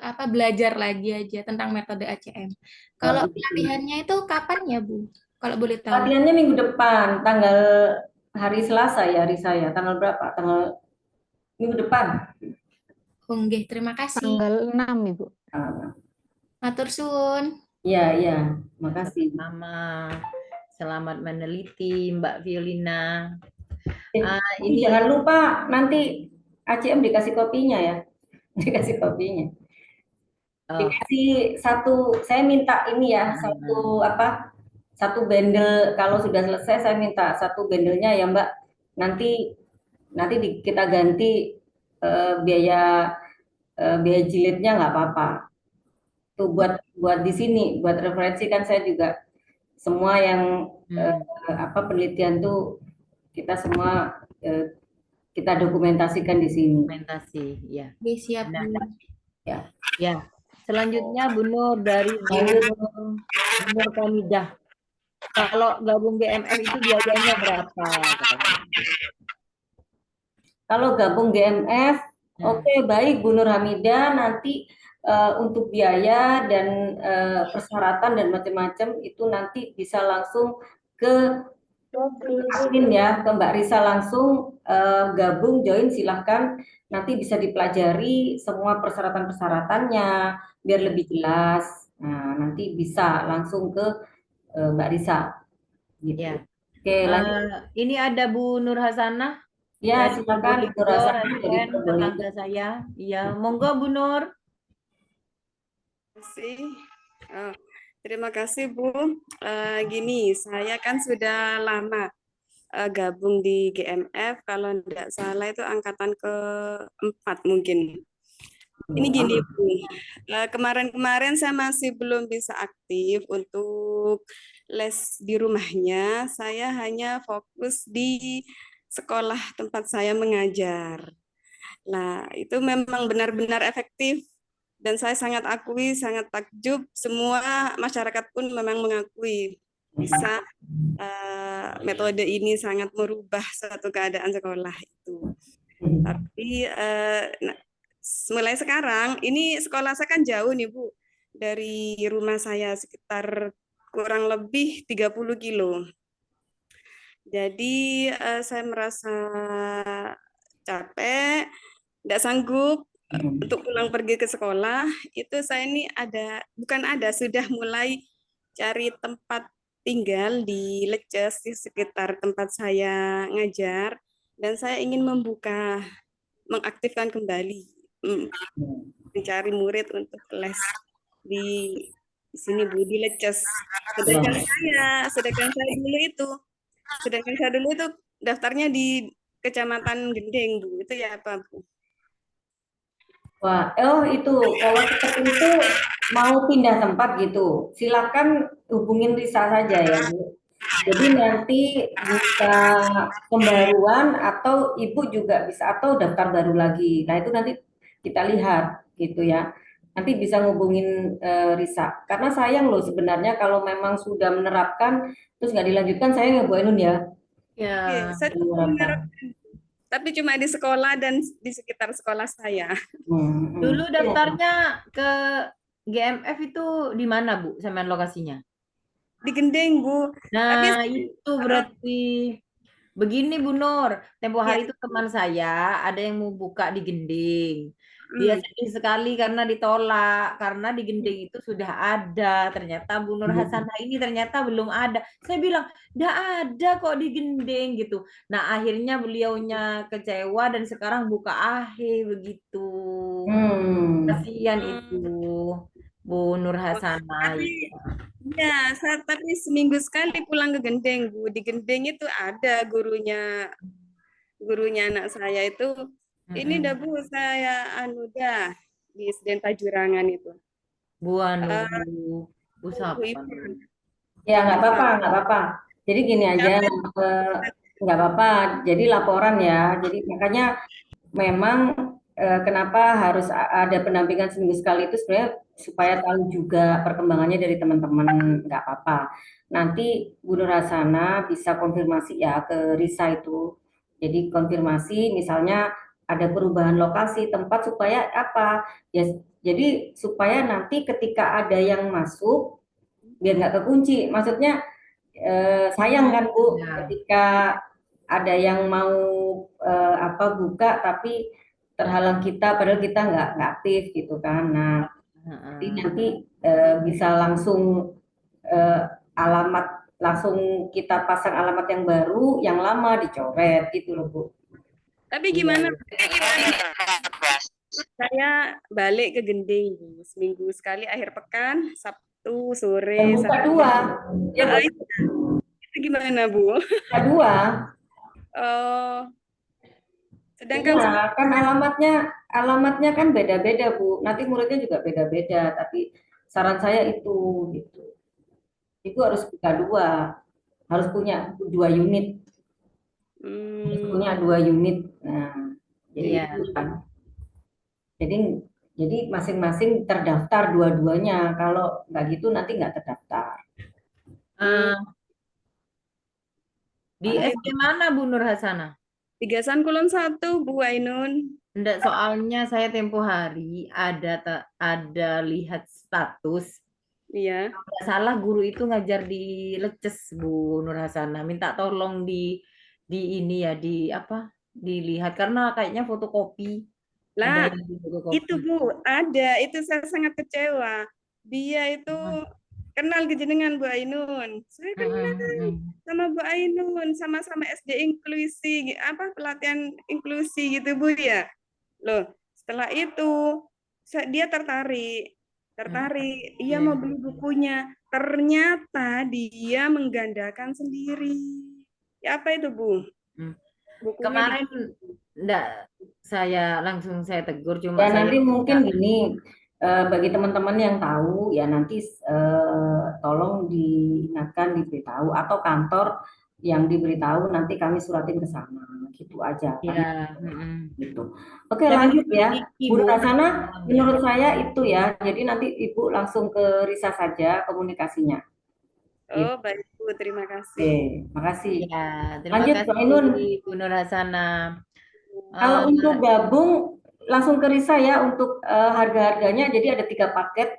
apa belajar lagi aja tentang metode ACM. Kalau Gitu. pelatihannya itu kapan ya Bu? Kalau boleh tahu. Latihannya minggu depan, tanggal hari Selasa ya hari saya. Tanggal berapa? Tanggal minggu depan. Oke, terima kasih. Tanggal 6, Ibu. Matur suwun. Iya, iya. Makasih. Mama, selamat meneliti Mbak Violina. Ini jangan lupa nanti ACM dikasih kopinya ya. Dikasih kopinya. Dikasih satu, saya minta ini ya, satu apa? Satu bundle kalau sudah selesai saya minta satu bundlenya ya Mbak. Nanti kita ganti biaya biaya jilidnya nggak apa-apa. Tuh buat di sini, buat referensi kan saya juga semua yang apa penelitian tuh kita semua kita dokumentasikan di sini. Dokumentasi, ya. Oke, siap Nah, Bu. ya. Selanjutnya Bu Nur dari Bu Nur Kamidah. Kalau gabung GMF itu biayanya berapa? Kalau gabung GMF, oke, baik Bu Nur Hamidah, nanti untuk biaya dan persyaratan dan macam-macam itu nanti bisa langsung ke admin ya ke Mbak Risa langsung gabung join silahkan, nanti bisa dipelajari semua persyaratan-persyaratannya biar lebih jelas. Nah, nanti bisa langsung ke Mbak Risa gitu. Ya. Oke, lanjut. Ini ada Bu Nur Hasanah Ya, dari silakan Bu Probolinggo, Rasa dari Rasen, Probolinggo. tetangga saya. Iya, monggo Bu Nur. kasih. Terima kasih Bu. Gini, saya kan sudah lama gabung di GMF. Kalau tidak salah itu angkatan keempat mungkin. Ini gini Bu, kemarin-kemarin saya masih belum bisa aktif untuk les di rumahnya. Saya hanya fokus di sekolah tempat saya mengajar. Nah, itu memang benar-benar efektif dan saya sangat akui, sangat takjub. Semua masyarakat pun memang mengakui bisa metode ini sangat merubah suatu keadaan sekolah itu. Tapi mulai sekarang, ini sekolah saya kan jauh nih Bu, dari rumah saya sekitar kurang lebih 30 kilo. Jadi saya merasa capek, tidak sanggup untuk pulang pergi ke sekolah. Itu saya ini sudah mulai cari tempat tinggal di Leces di sekitar tempat saya ngajar dan saya ingin mengaktifkan kembali, mencari murid untuk les di sini Bu di Leces. Sedangkan saya dulu itu daftarnya di Kecamatan Gendeng Bu. Itu ya apa Bu? Wah, itu kalau seperti itu mau pindah tempat gitu, silakan hubungin Risa saja ya Bu. Jadi nanti bisa pembaruan atau Ibu juga bisa atau daftar baru lagi. Nah itu nanti kita lihat gitu ya. Nanti bisa ngubungin Risa. Karena sayang loh sebenarnya kalau memang sudah menerapkan terus nggak dilanjutkan, saya ngebuainin ya. Ya. Oke, saya menerapkan, tapi cuma di sekolah dan di sekitar sekolah saya. Dulu daftarnya ke GMF itu di mana Bu, sama lokasinya? Di Gendeng Bu. Nah, itu berarti begini Bu Nur, tempo hari itu teman saya ada yang mau buka di Gending. Dia sedih sekali karena ditolak, karena di Gending itu sudah ada. Ternyata Bu Nur Hasanah ini ternyata belum ada. Saya bilang, "Nggak ada kok di Gending," gitu. Nah, akhirnya beliaunya kecewa dan sekarang buka AHE begitu. Kasihan itu Bu Nur Hasanah. Tapi seminggu sekali pulang ke Gendeng Bu. Di Gendeng itu ada gurunya anak saya itu. Ini dah Bu, saya dah di SDN Pajurangan itu. Bu siapa? Ya nggak apa-apa. Jadi gini aja, nggak apa-apa. Jadi laporan ya. Jadi makanya memang kenapa harus ada pendampingan seminggu sekali itu sebenarnya supaya tahu juga perkembangannya dari teman-teman, nggak apa-apa. Nanti Bu Nur Hasanah bisa konfirmasi ya ke Risa itu. Jadi konfirmasi misalnya ada perubahan lokasi tempat supaya apa? Ya, jadi supaya nanti ketika ada yang masuk biar nggak kekunci. Maksudnya sayang kan Bu, ketika ada yang mau buka tapi terhalang kita, padahal kita nggak aktif gitu kan. Nah, nanti bisa langsung langsung kita pasang alamat yang baru, yang lama dicoret gitu loh Bu. Tapi gimana? Saya balik ke Gending Bu, seminggu sekali akhir pekan, Sabtu sore. Buka dua. Ya, itu gimana Bu? Buka dua. Sedangkan kan alamatnya kan beda-beda Bu. Nanti muridnya juga beda-beda. Tapi saran saya itu gitu. Itu harus buka dua, harus punya 2 unit. Punya 2 unit. Nah, jadi itu kan. Jadi masing-masing terdaftar dua-duanya. Kalau nggak gitu nanti nggak terdaftar. Di SD mana Bu Nur Hasanah? Di Gasan Kulon 1 Bu Ainun. Enggak, soalnya saya tempo hari ada lihat status Iya. Nggak salah guru itu ngajar di Leces, Bu Nur Hasanah. Minta tolong di ini ya, di apa? Dilihat karena kayaknya fotokopi. Ada Lah, yang di itu fotokopi. Bu, ada. Itu saya sangat kecewa. Dia itu Hmm, kenal dengan Bu Ainun. Saya hmm, kenal hmm. sama Bu Ainun, sama-sama SD inklusi, apa pelatihan inklusi gitu Bu ya. Loh, setelah itu dia tertarik, Hmm, Ia iya. mau beli bukunya. Ternyata dia menggandakan sendiri. Ya apa itu Bu? Hmm. Bukunya di Kemarin enggak saya tegur cuma Ya saya nanti minta. mungkin gini, bagi teman-teman yang tahu ya nanti tolong diingatkan, diberitahu atau kantor yang diberitahu nanti kami suratin ke sana, gitu aja Iya, kami hmm. gitu. Oke Saya lanjut memang ya, memiliki Bu Bu Rasana, pengalamannya. menurut saya itu ya, jadi nanti Ibu langsung ke Risa saja komunikasinya. Oh, Gitu. baik Bu, terima Oke, kasih. makasih. Ya, terima Lanjut Bu kasih Ainun. Bu Nur Hasanah. Kalau Eh, untuk gabung langsung ke Risa ya untuk harga-harganya. Jadi ada 3 paket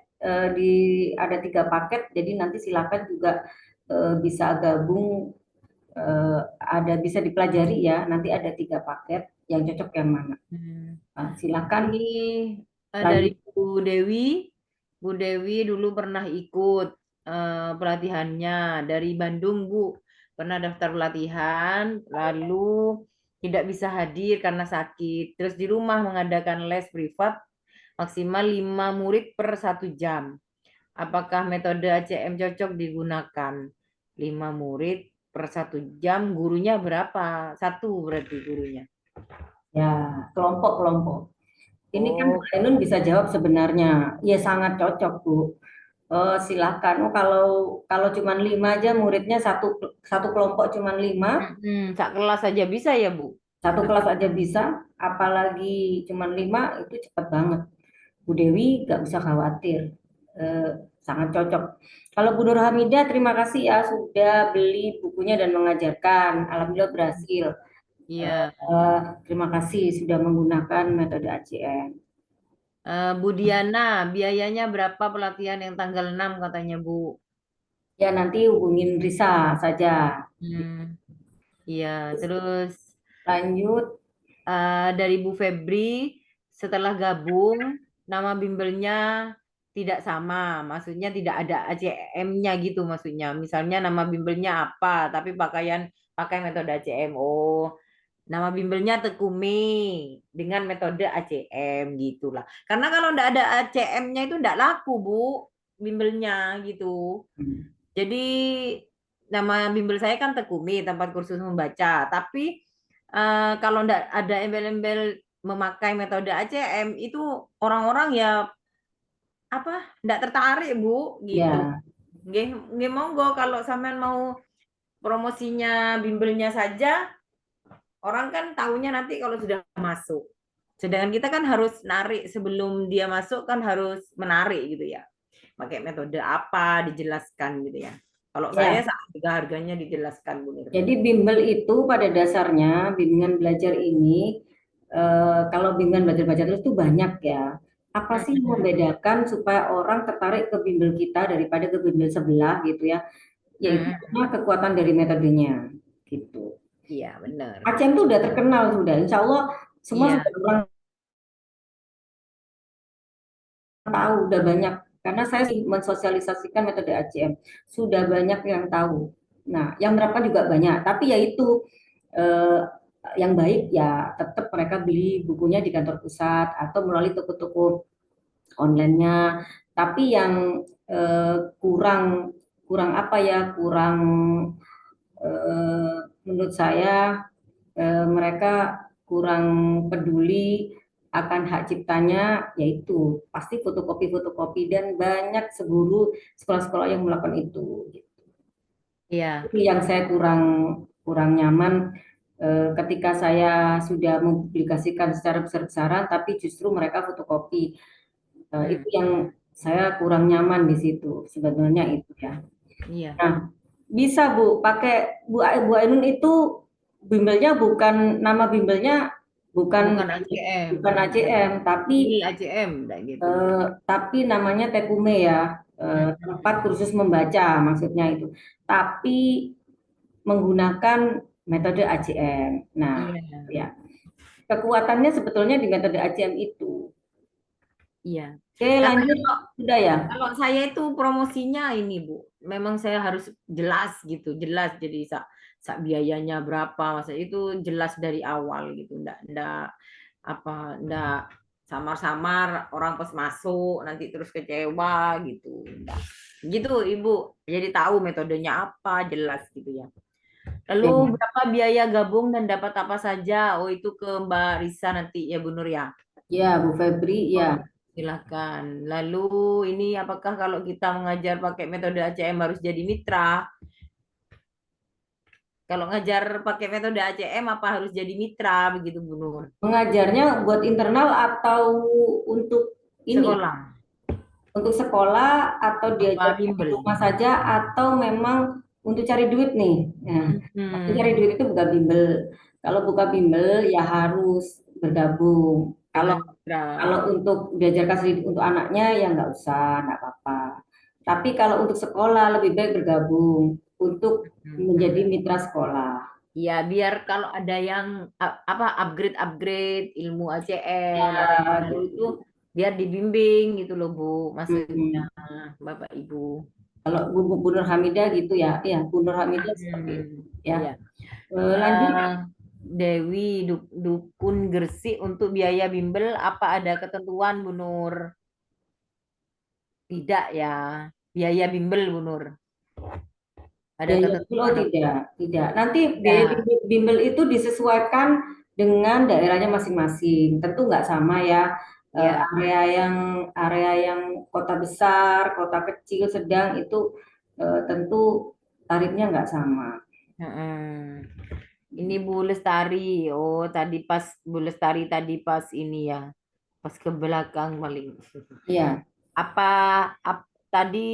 ada 3 paket. Jadi nanti silakan juga bisa gabung. Ada bisa dipelajari ya. Nanti ada 3 paket yang cocok yang mana. Silakan ini dari lanjut. Bu Dewi. Bu Dewi dulu pernah ikut pelatihannya dari Bandung, Bu. Pernah daftar pelatihan, lalu tidak bisa hadir karena sakit. Terus di rumah mengadakan les privat maksimal 5 murid per 1 jam. Apakah metode ACM cocok digunakan? 5 murid per 1 jam, gurunya berapa? Satu berarti gurunya. Ya, kelompok-kelompok. Ini kan Bu Oh, Ainun bisa jawab sebenarnya. Ya sangat cocok, Bu. Silakan. Kalau kalau cuma 5 aja muridnya satu satu kelompok cuma 5. sak kelas saja bisa ya, Bu? Satu kelas aja bisa, apalagi cuma 5 itu cepat banget. Bu Dewi nggak usah khawatir, sangat cocok. Kalau Bu Nur Hamidah, terima kasih ya sudah beli bukunya dan mengajarkan. Alhamdulillah berhasil. Iya. Terima kasih sudah menggunakan metode ACM. Bu Diana, biayanya berapa pelatihan yang tanggal 6 katanya, Bu? Ya nanti hubungin Risa saja. Hmm, iya, terus Lanjut, dari Bu Febri, setelah gabung, nama bimbelnya tidak sama, maksudnya tidak ada ACM-nya gitu maksudnya. Misalnya nama bimbelnya apa, tapi pakai metode ACM. Oh, nama bimbelnya Tekumi dengan metode ACM gitulah. Karena kalau enggak ada ACM-nya itu enggak laku, Bu, bimbelnya gitu. Jadi nama bimbel saya kan Tekumi, tempat kursus membaca. Tapi kalau enggak ada embel-embel memakai metode ACM itu orang-orang ya apa enggak tertarik, Bu, gitu. ya, Nggih, nggih monggo kalau sampean mau promosinya bimbelnya saja, orang kan tahunya nanti kalau sudah masuk. Sedangkan kita kan harus narik sebelum dia masuk kan harus menarik gitu ya. Pakai metode apa dijelaskan gitu ya. Kalau saya ya. harganya dijelaskan Bu Nirma. Jadi bimbel itu pada dasarnya bimbingan belajar ini kalau bimbingan belajar terus itu banyak ya. Apa sih yang membedakan supaya orang tertarik ke bimbel kita daripada ke bimbel sebelah gitu ya? Yaitu karena kekuatan dari metodenya gitu. Iya benar. ACM itu udah terkenal sudah, insya Allah semua Iya. sudah orang tahu, udah banyak. Karena saya mensosialisasikan metode ACM, sudah banyak yang tahu. Nah, yang menerapkan juga banyak. Tapi ya itu eh, yang baik ya tetap mereka beli bukunya di kantor pusat atau melalui toko-toko online-nya. Tapi yang kurang kurang apa ya kurang menurut saya mereka kurang peduli akan hak ciptanya, yaitu pasti fotokopi dan banyak sekolah-sekolah yang melakukan itu. Iya. Itu yang saya kurang kurang nyaman ketika saya sudah mempublikasikan secara besar-besaran, tapi justru mereka fotokopi. Itu yang saya kurang nyaman di situ, sebenarnya itu ya. Iya. Nah, bisa Bu, pakai Bu Ainun itu bimbelnya bukan nama bimbelnya bukan ACM. bukan ACM, tapi Ini ACM gitu. tapi namanya Tekume ya. tempat kursus membaca maksudnya itu, tapi menggunakan metode ACM. Nah, Iya, ya kekuatannya sebetulnya di metode ACM itu. iya. Oke, Karena lanjut. Sudah ya? kalau saya itu promosinya ini Bu, memang saya harus jelas gitu, jelas jadi biayanya berapa, masa itu jelas dari awal gitu, ndak samar-samar orang pas masuk nanti terus kecewa gitu, ndak. Gitu Ibu, jadi tahu metodenya apa, jelas gitu ya. Ya, Lalu berapa biaya gabung dan dapat apa saja? Oh itu ke Mbak Risa nanti ya Bu Nur ya. ya Bu Febri, ya. Silakan. Lalu ini apakah kalau kita mengajar pakai metode ACM harus jadi mitra? Kalau ngajar pakai metode ACM apa harus jadi mitra begitu Bu Nur? Mengajarnya buat internal atau untuk ini? Sekolah. Untuk sekolah atau diajar di Bimbel. rumah saja atau memang untuk cari duit nih? Nah, untuk cari duit itu buka bimbel. Kalau buka bimbel ya harus bergabung. Kalau untuk diajarkan sendiri untuk anaknya ya nggak usah, nggak apa-apa. Tapi kalau untuk sekolah lebih baik bergabung untuk menjadi mitra sekolah. Ya, biar kalau ada yang upgrade ilmu ACM, ada yang baru itu biar dibimbing gitu loh Bu, maksudnya Bapak Ibu. Kalau Bu Nur Hamidah gitu ya, ya Bu Nur Hamidah seperti itu ya. Lanjut. Dewi, Dukun Gresik untuk biaya bimbel apa ada ketentuan Bu Nur? Tidak ya, biaya bimbel Bu Nur. Ada ketentuan? Tidak. Nanti biaya bimbel itu disesuaikan dengan daerahnya masing-masing. Tentu nggak sama ya. Area yang kota besar, kota kecil, sedang itu tentu tarifnya nggak sama. Ini Bu Lestari. Oh, tadi pas Bu Lestari tadi pas ini ya. Pas ke belakang paling. Iya. Tadi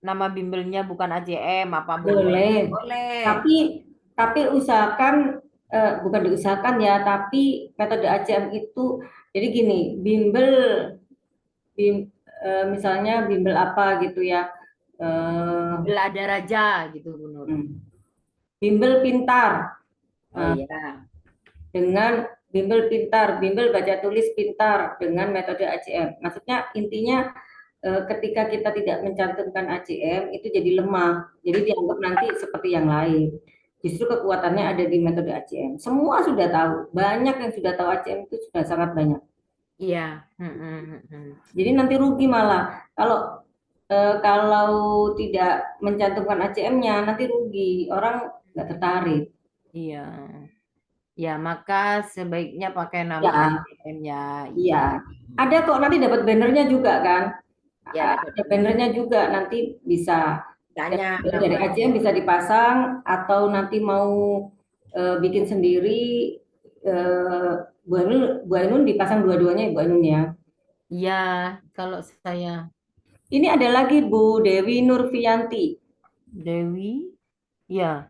nama bimbelnya bukan ACM apa boleh? Boleh. Tapi usahakan bukan diusahakan ya, tapi metode ACM itu jadi gini, misalnya bimbel apa gitu ya. Bimbel ada raja gitu Bu Nur. Bimbel pintar. Iya. Dengan bimbel pintar, bimbel baca tulis pintar dengan metode ACM. Maksudnya intinya ketika kita tidak mencantumkan ACM itu jadi lemah, jadi dianggap nanti seperti yang lain. Justru kekuatannya ada di metode ACM. Semua sudah tahu, banyak yang sudah tahu ACM itu sudah sangat banyak. Iya. Jadi nanti rugi malah kalau tidak mencantumkan ACM-nya nanti rugi, orang nggak tertarik. Iya. Ya, maka sebaiknya pakai nama ACM-nya. Iya. Ada kok nanti dapat bannernya juga kan? Ya, ada bannernya juga, nanti bisa dari ACM bisa dipasang atau nanti mau bikin sendiri. Bu Ainun dipasang dua-duanya Bu Ainun ya. Iya, kalau saya. Ini ada lagi Bu Dewi Nurfianti. Dewi, ya.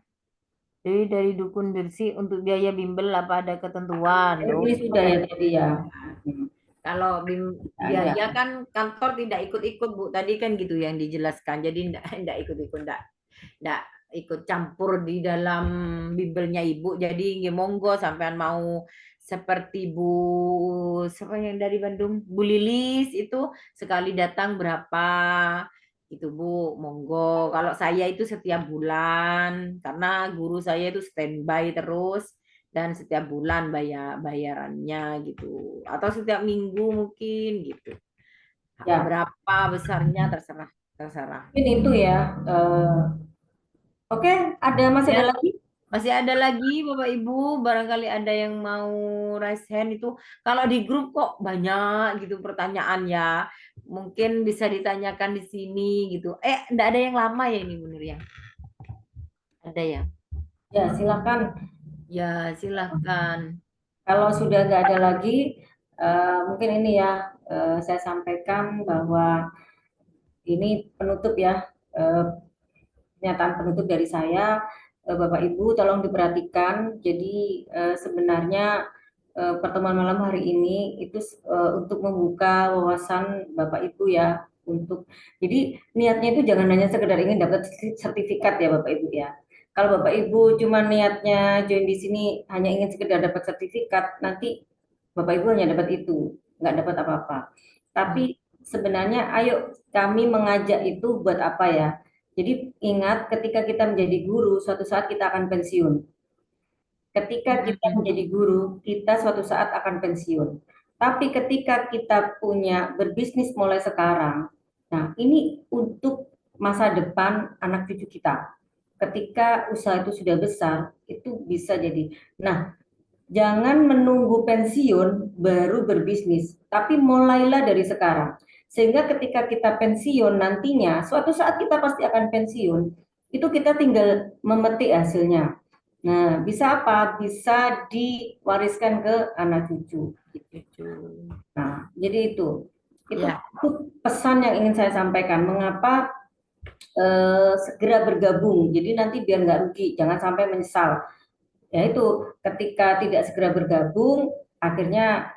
Dewi dari Dukun Gresik untuk biaya bimbel apa ada ketentuan? Ini sudah ya tadi ya. Kalau biaya kan kantor tidak ikut-ikut Bu, tadi kan gitu yang dijelaskan. Jadi enggak ikut-ikut, enggak ikut campur di dalam bimbelnya Ibu. Jadi monggo sampean mau seperti Bu siapa yang dari Bandung, Bu Lilis itu sekali datang berapa itu Bu, monggo. Kalau saya itu setiap bulan karena guru saya itu standby terus dan setiap bulan bayarannya gitu atau setiap minggu mungkin gitu ya. Berapa besarnya terserah ini itu ya. Oke, masih ada lagi Bapak Ibu, barangkali ada yang mau raise hand itu. Kalau di grup kok banyak gitu pertanyaan ya, mungkin bisa ditanyakan di sini gitu. Enggak ada yang lama ya ini bener ya? Ada ya? Ya, silakan. Ya, silakan. Kalau sudah nggak ada lagi, mungkin ini ya, saya sampaikan bahwa ini penutup ya, pernyataan penutup dari saya. Bapak Ibu tolong diperhatikan. Jadi sebenarnya pertemuan malam hari ini itu untuk membuka wawasan Bapak Ibu ya untuk jadi niatnya itu jangan hanya sekedar ingin dapat sertifikat ya Bapak Ibu ya. Kalau Bapak Ibu cuma niatnya join di sini hanya ingin sekedar dapat sertifikat, nanti Bapak Ibu hanya dapat itu, nggak dapat apa-apa. Tapi sebenarnya ayo kami mengajak itu buat apa ya? Jadi ingat ketika kita menjadi guru, suatu saat kita akan pensiun. Ketika kita menjadi guru, kita suatu saat akan pensiun. Tapi ketika kita punya berbisnis mulai sekarang, nah ini untuk masa depan anak cucu kita. Ketika usaha itu sudah besar, itu bisa jadi. Nah, jangan menunggu pensiun baru berbisnis, tapi mulailah dari sekarang. Sehingga ketika kita pensiun nantinya, suatu saat kita pasti akan pensiun, itu kita tinggal memetik hasilnya. Nah, bisa apa? Bisa diwariskan ke anak cucu. Gitu. Nah, jadi itu Ya. itu pesan yang ingin saya sampaikan. Mengapa segera bergabung? Jadi nanti biar nggak rugi, jangan sampai menyesal. Ya itu, ketika tidak segera bergabung, akhirnya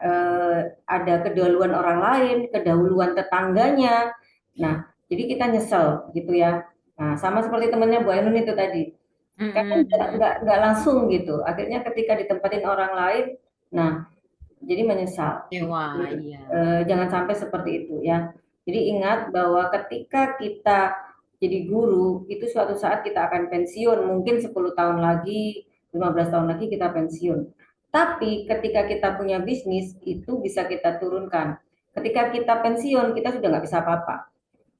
ada kedahuluan orang lain, kedahuluan tetangganya. Nah, jadi kita nyesel gitu ya. Nah, sama seperti temannya Bu Ainun itu tadi. Karena nggak langsung gitu. Akhirnya ketika ditempatin orang lain, nah jadi menyesal. Wah, Jadi, iya. jangan sampai seperti itu ya. Jadi ingat bahwa ketika kita jadi guru, itu suatu saat kita akan pensiun. Mungkin 10 tahun lagi, 15 tahun lagi kita pensiun. Tapi ketika kita punya bisnis, itu bisa kita turunkan. Ketika kita pensiun, kita sudah nggak bisa apa-apa.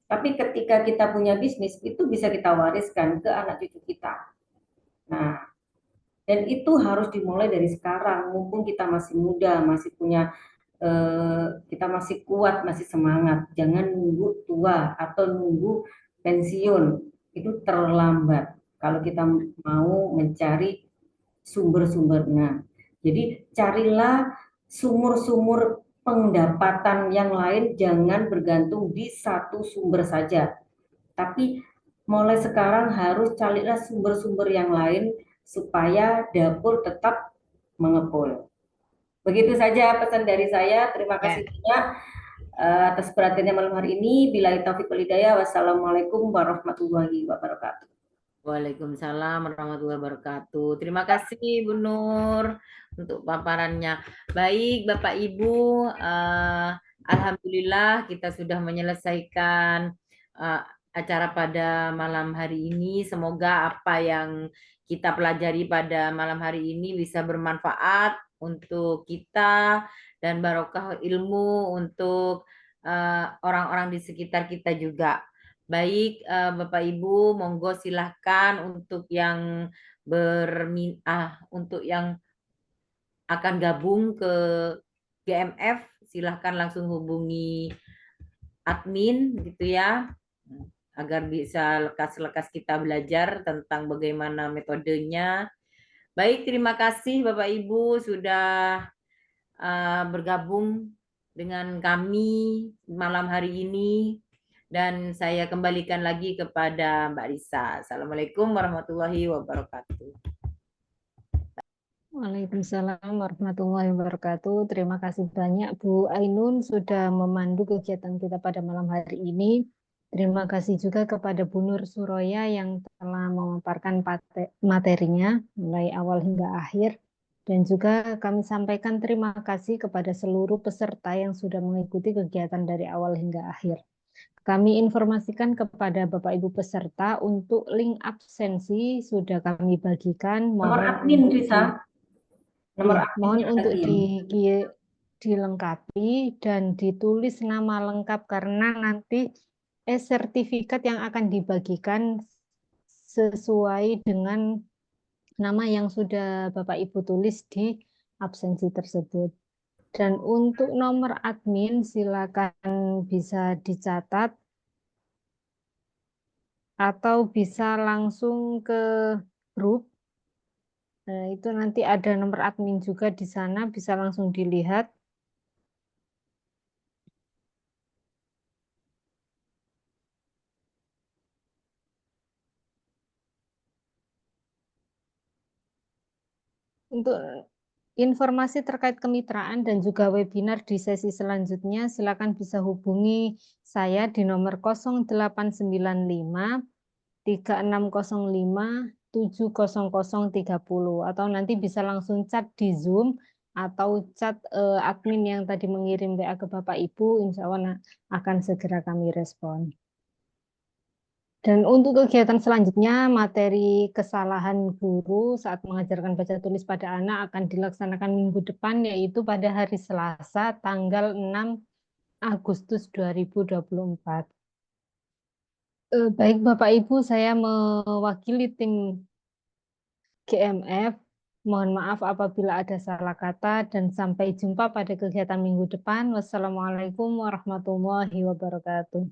Tapi ketika kita punya bisnis, itu bisa kita wariskan ke anak cucu kita. Nah, dan itu harus dimulai dari sekarang, mumpung kita masih muda, masih punya kita masih kuat, masih semangat. Jangan nunggu tua atau nunggu pensiun, itu terlambat kalau kita mau mencari sumber-sumbernya. Jadi carilah sumur-sumur pendapatan yang lain, jangan bergantung di satu sumber saja. Tapi mulai sekarang harus carilah sumber-sumber yang lain supaya dapur tetap mengepul. Begitu saja pesan dari saya. Terima kasih banyak atas perhatiannya malam hari ini. Billahi taufiq wal hidayah. Wassalamualaikum warahmatullahi wabarakatuh. Waalaikumsalam warahmatullahi wabarakatuh. Terima kasih Bu Nur untuk paparannya. Baik Bapak Ibu, alhamdulillah kita sudah menyelesaikan acara pada malam hari ini. Semoga apa yang kita pelajari pada malam hari ini bisa bermanfaat untuk kita dan barokah ilmu untuk orang-orang di sekitar kita juga. Baik, Bapak Ibu, monggo silahkan untuk yang untuk yang akan gabung ke GMF, silahkan langsung hubungi admin gitu ya, agar bisa lekas-lekas kita belajar tentang bagaimana metodenya. Baik, terima kasih Bapak Ibu sudah bergabung dengan kami malam hari ini. Dan saya kembalikan lagi kepada Mbak Risa. Assalamualaikum warahmatullahi wabarakatuh. Waalaikumsalam warahmatullahi wabarakatuh. Terima kasih banyak Bu Ainun sudah memandu kegiatan kita pada malam hari ini. Terima kasih juga kepada Bu Nur Suroya yang telah memaparkan materinya mulai awal hingga akhir. Dan juga kami sampaikan terima kasih kepada seluruh peserta yang sudah mengikuti kegiatan dari awal hingga akhir. Kami informasikan kepada Bapak Ibu peserta untuk link absensi sudah kami bagikan. Nomor admin, Risa. Nomor admin mohon untuk admin. dilengkapi dan ditulis nama lengkap karena nanti sertifikat yang akan dibagikan sesuai dengan nama yang sudah Bapak Ibu tulis di absensi tersebut. Dan untuk nomor admin silakan bisa dicatat atau bisa langsung ke grup. Nah, itu nanti ada nomor admin juga di sana, bisa langsung dilihat. Untuk informasi terkait kemitraan dan juga webinar di sesi selanjutnya, silakan bisa hubungi saya di nomor 0895 3605 70030 atau nanti bisa langsung chat di Zoom atau chat admin yang tadi mengirim WA ke Bapak Ibu, insya Allah akan segera kami respon. Dan untuk kegiatan selanjutnya, materi kesalahan guru saat mengajarkan baca tulis pada anak akan dilaksanakan minggu depan, yaitu pada hari Selasa, tanggal 6 Agustus 2024. Baik Bapak Ibu, saya mewakili tim GMF. Mohon maaf apabila ada salah kata dan sampai jumpa pada kegiatan minggu depan. Wassalamualaikum warahmatullahi wabarakatuh.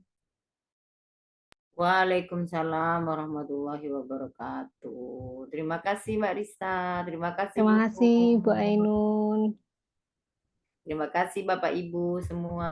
Waalaikumsalam warahmatullahi wabarakatuh. Terima kasih Mbak Risa, terima kasih Terima Bu. kasih Bu Ainun. Terima kasih Bapak Ibu semua.